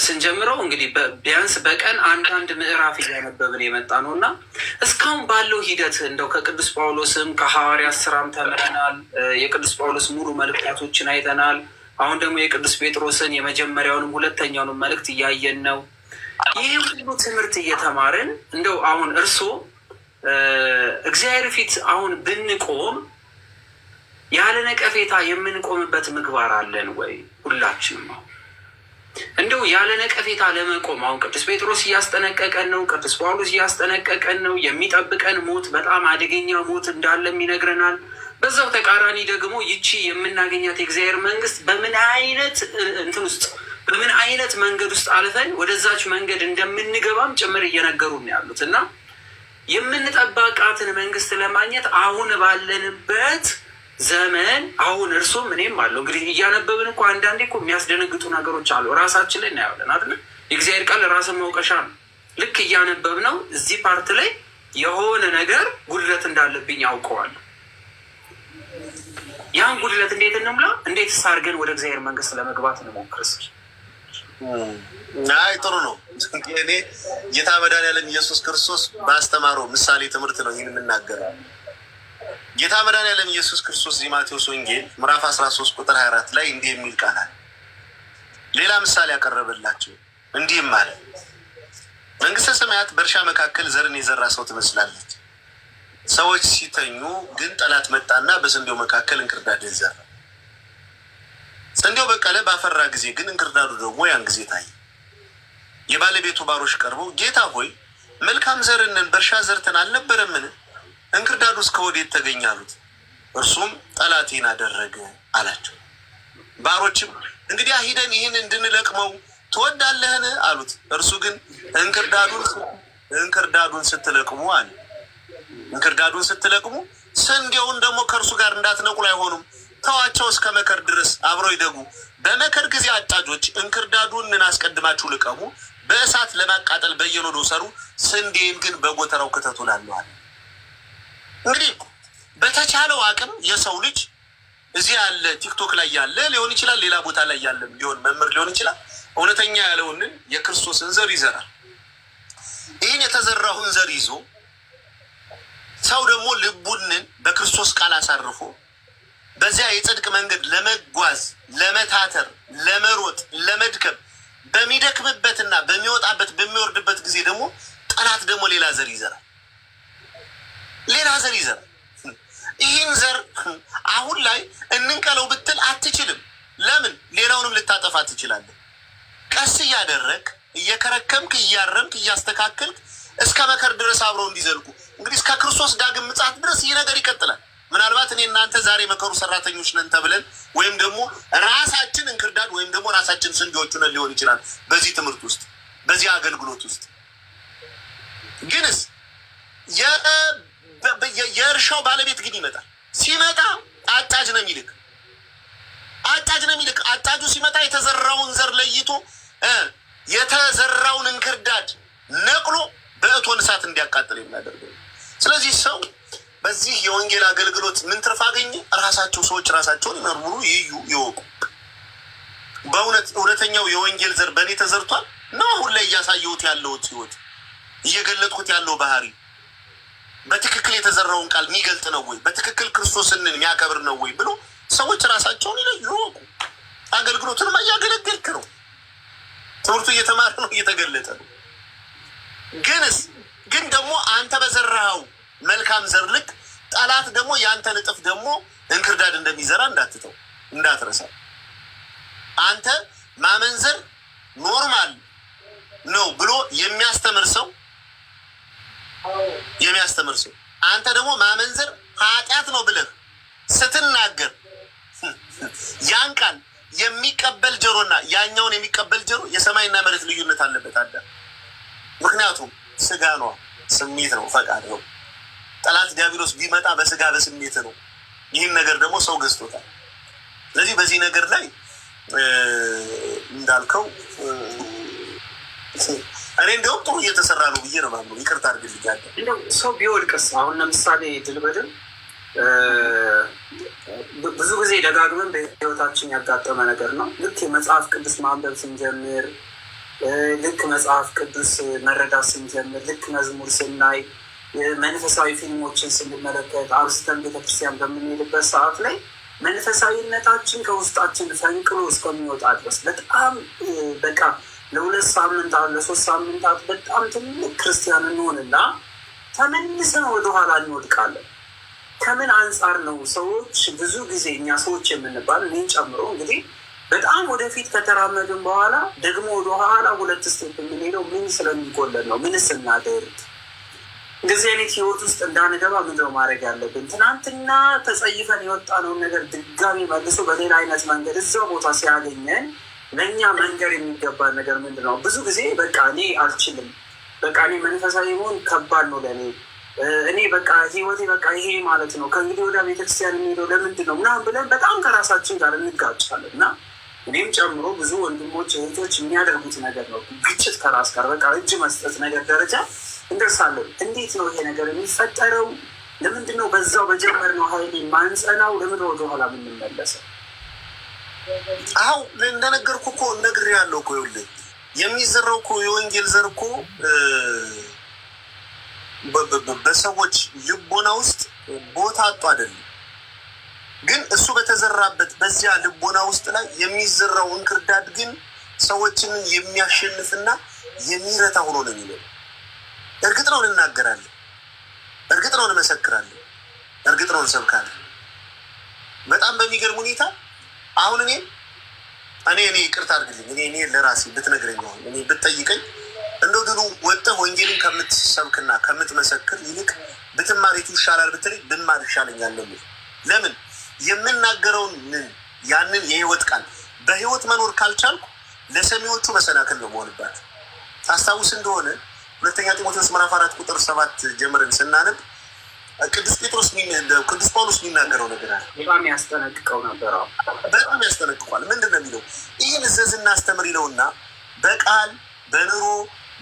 ስንጀምረው እንግዲህ ቢያንስ በቀን አንዳንድ ምዕራፍ እያነበብን የመጣ ነው እና እስካሁን ባለው ሂደት እንደው ከቅዱስ ጳውሎስም ከሐዋርያት ስራም ተምረናል። የቅዱስ ጳውሎስ ሙሉ መልእክታቶችን አይተናል። አሁን ደግሞ የቅዱስ ጴጥሮስን የመጀመሪያውንም ሁለተኛውንም መልእክት እያየን ነው። ይህ ሁሉ ትምህርት እየተማርን እንደው አሁን እርስዎ እግዚአብሔር ፊት አሁን ብንቆም ያለ ነቀፌታ የምንቆምበት ምግባር አለን ወይ? ሁላችንም አሁን እንደው ያለ ነቀፌታ ለመቆም አሁን ቅዱስ ጴጥሮስ እያስጠነቀቀን ነው። ቅዱስ ጳውሎስ እያስጠነቀቀን ነው። የሚጠብቀን ሞት በጣም አደገኛ ሞት እንዳለም ይነግረናል። በዛው ተቃራኒ ደግሞ ይቺ የምናገኛት የእግዚአብሔር መንግስት በምን አይነት እንትን ውስጥ በምን አይነት መንገድ ውስጥ አልፈን ወደዛች መንገድ እንደምንገባም ጭምር እየነገሩን ያሉት እና የምንጠባቃትን መንግስት ለማግኘት አሁን ባለንበት ዘመን አሁን እርሱም እኔም አለው እንግዲህ እያነበብን እኮ አንዳንዴ እኮ የሚያስደነግጡ ነገሮች አሉ። ራሳችን ላይ እናያለን አይደለ? የእግዚአብሔር ቃል ራስን መውቀሻ ነው። ልክ እያነበብ ነው እዚህ ፓርት ላይ የሆነ ነገር ጉድለት እንዳለብኝ ያውቀዋል። ያን ጉድለት እንዴት እንሙላ? እንዴት ሳርገን ወደ እግዚአብሔር መንግስት ለመግባት እንሞክር እስኪ። አይ ጥሩ ነው። እኔ ጌታ መድኃኒዓለም ኢየሱስ ክርስቶስ ባስተማረው ምሳሌ ትምህርት ነው ይህን የምናገረው። ጌታ መድኃኒዓለም ኢየሱስ ክርስቶስ ማቴዎስ ወንጌል ምዕራፍ 13 ቁጥር 24 ላይ እንዲህ የሚል ቃል አለ። ሌላ ምሳሌ ያቀረበላቸው እንዲህም አለ፣ መንግስተ ሰማያት በእርሻ መካከል ዘርን የዘራ ሰው ትመስላለች። ሰዎች ሲተኙ ግን ጠላት መጣና በስንዴው መካከል እንክርዳድን ዘራ። ስንዴው በቀለ፣ ባፈራ ጊዜ ግን እንክርዳዱ ደግሞ ያን ጊዜ ታየ። የባለቤቱ ባሮች ቀርበው ጌታ ሆይ መልካም ዘርንን በእርሻ ዘርተን አልነበረምን? እንክርዳዱ እስከ ወዴት ተገኘ አሉት። እርሱም ጠላቴን አደረገ አላቸው። ባሮችም እንግዲህ ሂደን ይህን እንድንለቅመው ትወዳለህን አሉት። እርሱ ግን እንክርዳዱን ስትለቅሙ አለ እንክርዳዱን ስትለቅሙ ስንዴውን ደግሞ ከእርሱ ጋር እንዳትነቁሉ አይሆኑም። ተዋቸው እስከ መከር ድረስ አብረው ይደጉ። በመከር ጊዜ አጫጆች እንክርዳዱን አስቀድማችሁ ልቀሙ፣ በእሳት ለማቃጠል በየኖዶ ሰሩ፣ ስንዴን ግን በጎተራው ክተቱ ላለዋል። እንግዲህ በተቻለው አቅም የሰው ልጅ እዚህ ያለ ቲክቶክ ላይ ያለ ሊሆን ይችላል፣ ሌላ ቦታ ላይ ያለ ሊሆን መምህር ሊሆን ይችላል። እውነተኛ ያለውንን የክርስቶስን ዘር ይዘራል። ይህን የተዘራውን ዘር ይዞ ሰው ደግሞ ልቡንን በክርስቶስ ቃል አሳርፎ በዚያ የጽድቅ መንገድ ለመጓዝ ለመታተር፣ ለመሮጥ፣ ለመድከም በሚደክምበትና በሚወጣበት በሚወርድበት ጊዜ ደግሞ ጠላት ደግሞ ሌላ ዘር ይዘራል። ይህን ዘር አሁን ላይ እንንቀለው ብትል አትችልም። ለምን? ሌላውንም ልታጠፋ ትችላለህ። ቀስ እያደረግ እየከረከምክ እያረምክ እያስተካከልክ እስከ መከር ድረስ አብረው እንዲዘልቁ እንግዲህ እስከ ክርስቶስ ዳግም ምጽአት ድረስ ይህ ነገር ይቀጥላል። ምናልባት እኔ እናንተ ዛሬ መከሩ ሰራተኞች ነን ተብለን ወይም ደግሞ ራሳችን እንክርዳድ ወይም ደግሞ ራሳችን ስንዴዎች ነን ሊሆን ይችላል። በዚህ ትምህርት ውስጥ በዚህ አገልግሎት ውስጥ ግንስ የእርሻው ባለቤት ግን ይመጣል። ሲመጣ አጫጅ ነው የሚልክ። አጫጁ ሲመጣ የተዘራውን ዘር ለይቶ የተዘራውን እንክርዳድ ነቅሎ በእቶን እሳት እንዲያቃጥል የሚያደርገው። ስለዚህ ሰው በዚህ የወንጌል አገልግሎት ምን ትርፍ አገኘ? ሰዎች ራሳቸውን ይመርምሩ፣ ይዩ፣ ይወቁ። በእውነት እውነተኛው የወንጌል ዘር በእኔ ተዘርቷል ነው? አሁን ላይ እያሳየሁት ያለሁት ህይወት እየገለጥኩት ያለው ባህሪ በትክክል የተዘራውን ቃል የሚገልጥ ነው ወይ? በትክክል ክርስቶስን የሚያከብር ነው ወይ ብሎ ሰዎች ራሳቸውን ይለዩ፣ ይወቁ። አገልግሎቱንም እያገለገልክ ነው። ትምህርቱ እየተማረ ነው፣ እየተገለጠ ነው። ግን ደግሞ አንተ በዘራኸው መልካም ዘር ልክ ጠላት ደግሞ የአንተን እጥፍ ደግሞ እንክርዳድ እንደሚዘራ እንዳትረሳ። አንተ ማመንዘር ኖርማል ነው ብሎ የሚያስተምር ሰው አንተ ደግሞ ማመንዘር ኃጢአት ነው ብለህ ስትናገር ያን ቃል የሚቀበል ጆሮና ያኛውን የሚቀበል ጆሮ የሰማይና መሬት ልዩነት አለበት አለ። ምክንያቱም ስጋ ነው፣ ስሜት ነው፣ ፈቃድ ነው። ጠላት ዲያብሎስ ቢመጣ በስጋ በስሜት ነው። ይህን ነገር ደግሞ ሰው ገዝቶታል። ስለዚህ በዚህ ነገር ላይ እንዳልከው እኔ እንደውም ጥሩ እየተሰራ ነው ብዬ ነው ማምነው። ይቅርታ አድርግልኛለሁ። እንደው ሰው ቢወድቅስ አሁን ለምሳሌ ድል በድል ብዙ ጊዜ ደጋግመን በህይወታችን ያጋጠመ ነገር ነው። ልክ የመጽሐፍ ቅዱስ ማንበብ ስንጀምር፣ ልክ መጽሐፍ ቅዱስ መረዳት ስንጀምር፣ ልክ መዝሙር ስናይ፣ መንፈሳዊ ፊልሞችን ስንመለከት፣ አብዝተን ቤተክርስቲያን በምንሄድበት ሰዓት ላይ መንፈሳዊነታችን ከውስጣችን ፈንቅሎ እስከሚወጣ ድረስ በጣም በቃ ለ2 ሳምንታት ለ3 ሳምንታት በጣም ትልቅ ክርስቲያን እንሆንና ተመልሰን ወደኋላ እንወድቃለን። ከምን አንጻር ነው ሰዎች ብዙ ጊዜ እኛ ሰዎች የምንባል እኔን ጨምሮ እንግዲህ በጣም ወደፊት ከተራመድን በኋላ ደግሞ ወደኋላ 2 ስቴፕ የምንሄደው ምን ስለሚጎለን ነው? ምን ስናደርግ እንደዚህ አይነት ህይወት ውስጥ እንዳንገባ ምንድነው ማድረግ ያለብን? ትናንትና ተጸይፈን የወጣነውን ነገር ድጋሚ መልሶ በሌላ አይነት መንገድ እዛው ቦታ ሲያገኘን ለእኛ መንገር የሚገባን ነገር ምንድን ነው? ብዙ ጊዜ በቃ እኔ አልችልም፣ በቃ እኔ መንፈሳዊ መሆን ከባድ ነው ለእኔ፣ እኔ በቃ ህይወቴ በቃ ይሄ ማለት ነው፣ ከእንግዲህ ወደ ቤተክርስቲያን የሚሄደው ለምንድን ነው ምናምን ብለን በጣም ከራሳችን ጋር እንጋጫለን። እና እኔም ጨምሮ ብዙ ወንድሞች እህቶች የሚያደርጉት ነገር ነው፣ ግጭት ከራስ ጋር በቃ እጅ መስጠት ነገር ደረጃ እንደርሳለን። እንዴት ነው ይሄ ነገር የሚፈጠረው? ለምንድን ነው በዛው በጀመርነው ኃይል ማንጸናው? ለምን ወደኋላ የምንመለሰው? አሁ እንደነገርኩ እኮ ነግሬሃለሁ እኮ ይኸውልህ፣ የሚዘራው እኮ የወንጌል ዘር እኮ በሰዎች ልቦና ውስጥ ቦታ አጡ አይደለም። ግን እሱ በተዘራበት በዚያ ልቦና ውስጥ ላይ የሚዘራው እንክርዳድ ግን ሰዎችን የሚያሸንፍና የሚረታ ሆኖ ነው የሚለው። እርግጥ ነው እንናገራለን፣ እርግጥ ነው እንመሰክራለን፣ እርግጥ ነው እንሰብካለን። በጣም በሚገርም ሁኔታ አሁን እኔ ይቅርታ አድርግልኝ፣ እኔ ለራሴ ብትነግረኝ አሁን እኔ ብትጠይቀኝ እንደው ድሉ ወጥተህ ወንጌልን ከምትሰብክና ከምትመሰክር ይልቅ ብትማሪቱ ይሻላል ብትለኝ ብማር ይሻለኛል ነው። ለምን የምናገረውን ያንን የህይወት ቃል በህይወት መኖር ካልቻልኩ ለሰሚዎቹ መሰናክል ነው መሆንባት። ታስታውስ እንደሆነ 2 ጢሞቴዎስ ምዕራፍ 4 ቁጥር 7 ጀምረን ስናነብ ቅዱስ ጳውሎስ የሚናገረው ነገር አለ። በጣም ያስጠነቅቀው ነበር። በጣም ያስጠነቅቋል። ምንድን ነው የሚለው? ይህን እዘዝና አስተምር ይለውና በቃል በኑሮ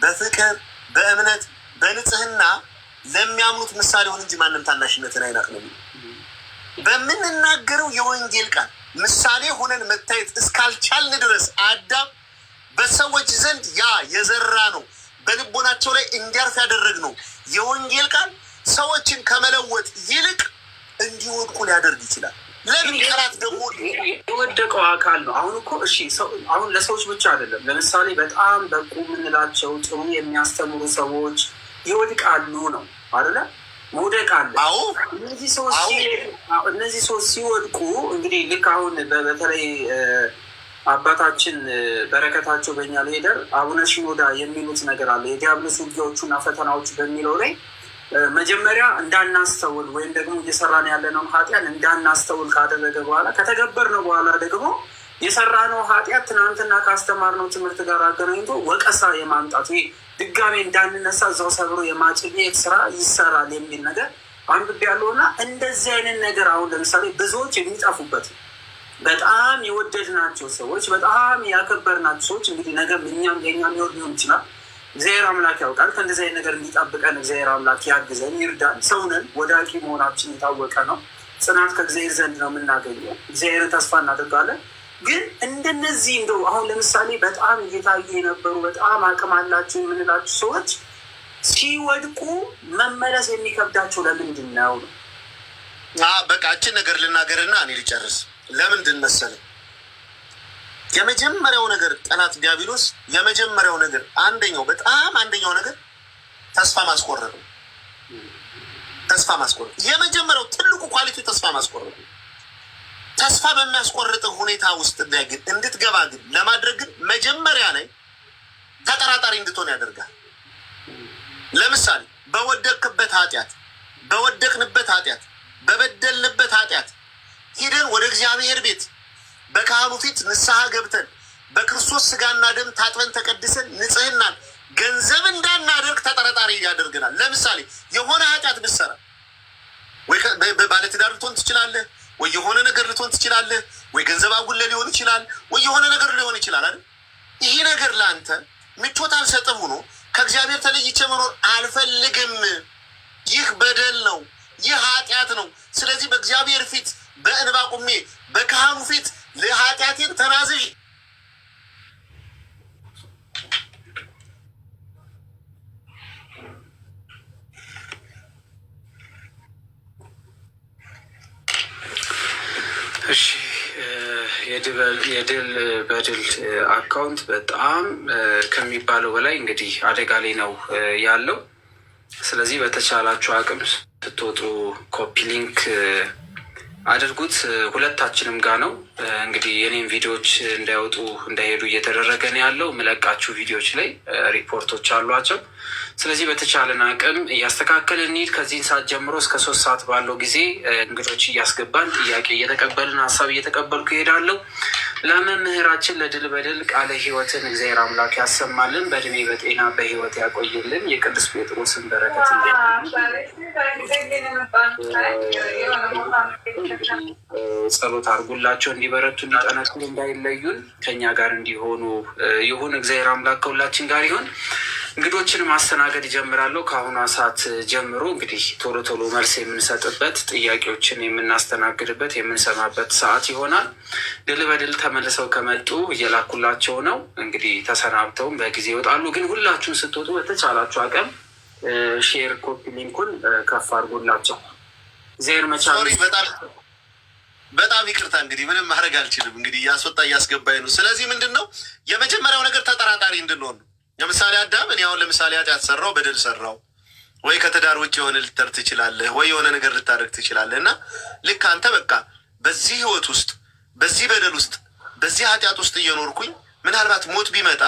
በፍቅር በእምነት በንጽህና ለሚያምኑት ምሳሌ ሆን እንጂ ማንም ታናሽነትን አይናቅ ነው። በምንናገረው የወንጌል ቃል ምሳሌ ሆነን መታየት እስካልቻልን ድረስ አዳም በሰዎች ዘንድ ያ የዘራ ነው በልቦናቸው ላይ እንዲያርፍ ያደረግ ነው የወንጌል ቃል ሰዎችን ከመለወጥ ይልቅ እንዲወድቁ ሊያደርግ ይችላል። ለምን ቀራት ደግሞ የወደቀው አካል ነው። አሁን እኮ እሺ፣ አሁን ለሰዎች ብቻ አይደለም። ለምሳሌ በጣም በቁ የምንላቸው ጥሩ የሚያስተምሩ ሰዎች ይወድቃሉ ነው አይደለ? መውደቅ አለ። እነዚህ ሰዎች ሲወድቁ እንግዲህ ልክ አሁን በተለይ አባታችን በረከታቸው በእኛ ላይ ሄደር አቡነ ሽኖዳ የሚሉት ነገር አለ። የዲያብሎስ ውጊያዎቹና ፈተናዎቹ በሚለው ላይ መጀመሪያ እንዳናስተውል ወይም ደግሞ እየሰራን ያለነውን ኃጢአት እንዳናስተውል ካደረገ በኋላ ከተገበርነው በኋላ ደግሞ የሰራነው ኃጢአት ትናንትና ካስተማርነው ትምህርት ጋር አገናኝቶ ወቀሳ የማምጣት ይሄ ድጋሜ እንዳንነሳ እዛው ሰብሮ የማጭቤት ስራ ይሰራል የሚል ነገር አንብቤ ያለውና እንደዚህ አይነት ነገር አሁን ለምሳሌ ብዙዎች የሚጠፉበት በጣም የወደድናቸው ሰዎች በጣም ያከበርናቸው ሰዎች እንግዲህ ነገ እኛም የኛም ይወድ ሊሆን ይችላል። እግዚአብሔር አምላክ ያውቃል። ከእንደዚህ አይነት ነገር እንዲጠብቀን እግዚአብሔር አምላክ ያግዘን ይርዳን። ሰውነን ወዳቂ መሆናችን የታወቀ ነው። ጽናት ከእግዚአብሔር ዘንድ ነው የምናገኘው። እግዚአብሔርን ተስፋ እናደርጋለን። ግን እንደነዚህ እንደው አሁን ለምሳሌ በጣም እየታዩ የነበሩ በጣም አቅም አላቸው የምንላቸው ሰዎች ሲወድቁ መመለስ የሚከብዳቸው ለምንድን ነው? በቃ እችን ነገር ልናገርና እኔ ልጨርስ። ለምንድን መሰለኝ የመጀመሪያው ነገር ጠላት ዲያብሎስ የመጀመሪያው ነገር አንደኛው ነገር ተስፋ ማስቆረጥ ነው። ተስፋ ማስቆረጥ የመጀመሪያው ትልቁ ኳሊቲ ተስፋ ማስቆረጥ ነው። ተስፋ በሚያስቆርጥ ሁኔታ ውስጥ ግን እንድትገባ ግን ለማድረግ ግን መጀመሪያ ላይ ተጠራጣሪ እንድትሆን ያደርጋል። ለምሳሌ በወደቅንበት ኃጢአት በበደልንበት ኃጢአት ሂደን ወደ እግዚአብሔር ቤት በካህኑ ፊት ንስሐ ገብተን በክርስቶስ ስጋና ደም ታጥበን ተቀድሰን ንጽህናን ገንዘብ እንዳናደርግ ተጠራጣሪ ያደርገናል። ለምሳሌ የሆነ ኃጢአት ብትሰራ ወይ ባለትዳር ልትሆን ትችላለህ፣ ወይ የሆነ ነገር ልትሆን ትችላለህ፣ ወይ ገንዘብ አጉለ ሊሆን ይችላል፣ ወይ የሆነ ነገር ሊሆን ይችላል አይደል? ይሄ ነገር ለአንተ ምቾት አልሰጥም ሆኖ ከእግዚአብሔር ተለይቼ መኖር አልፈልግም። ይህ በደል ነው፣ ይህ ኃጢአት ነው። ስለዚህ በእግዚአብሔር ፊት በእንባ ቁሜ በካህኑ ፊት ለኃጢአቴን ተናዝዥ እሺ የድል በድል አካውንት በጣም ከሚባለው በላይ እንግዲህ አደጋ ላይ ነው ያለው። ስለዚህ በተቻላችሁ አቅም ስትወጡ ኮፒ ሊንክ አድርጉት። ሁለታችንም ጋር ነው እንግዲህ የኔም ቪዲዮዎች እንዳይሄዱ እየተደረገ ነው ያለው። የምለቃችሁ ቪዲዮዎች ላይ ሪፖርቶች አሏቸው። ስለዚህ በተቻለን አቅም እያስተካከልን እንሂድ። ከዚህን ሰዓት ጀምሮ እስከ 3 ሰዓት ባለው ጊዜ እንግዶች እያስገባን ጥያቄ እየተቀበልን ሀሳብ እየተቀበልኩ ይሄዳለሁ። ለመምህራችን ለድል በድል ቃለ ሕይወትን እግዚአብሔር አምላክ ያሰማልን፣ በእድሜ በጤና በሕይወት ያቆይልን። የቅዱስ ጴጥሮስን በረከት ጸሎት አድርጉላቸው፣ እንዲበረቱ እንዲጠነክሩ፣ እንዳይለዩን ከኛ ጋር እንዲሆኑ ይሁን። እግዚአብሔር አምላክ ከሁላችን ጋር ይሁን። እንግዶችን ማስተናገድ ይጀምራለሁ። ከአሁኗ ሰዓት ጀምሮ እንግዲህ ቶሎ ቶሎ መልስ የምንሰጥበት ጥያቄዎችን የምናስተናግድበት የምንሰማበት ሰዓት ይሆናል። ድል በድል ተመልሰው ከመጡ እየላኩላቸው ነው። እንግዲህ ተሰናብተውም በጊዜ ይወጣሉ። ግን ሁላችሁን ስትወጡ በተቻላችሁ አቅም ሼር ኮፒ ሊንኩን ከፍ አድርጎላቸው። ዜር መቻል በጣም ይቅርታ እንግዲህ ምንም ማድረግ አልችልም። እንግዲህ እያስወጣ እያስገባኝ ነው። ስለዚህ ምንድን ነው የመጀመሪያው ነገር ተጠራጣሪ እንድንሆን ነው። ለምሳሌ አዳም እኔ አሁን ለምሳሌ ኃጢአት ሰራው፣ በደል ሰራው፣ ወይ ከትዳር ውጭ የሆነ ልትር ትችላለህ፣ ወይ የሆነ ነገር ልታደርግ ትችላለህ። እና ልክ አንተ በቃ በዚህ ህይወት ውስጥ በዚህ በደል ውስጥ በዚህ ኃጢአት ውስጥ እየኖርኩኝ ምናልባት ሞት ቢመጣ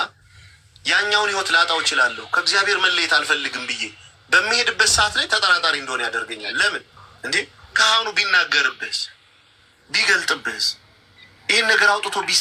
ያኛውን ህይወት ላጣው እችላለሁ፣ ከእግዚአብሔር መለየት አልፈልግም ብዬ በሚሄድበት ሰዓት ላይ ተጠራጣሪ እንደሆነ ያደርገኛል። ለምን እንዴ ካህኑ ቢናገርብህስ ቢገልጥብህስ ይህን ነገር አውጥቶ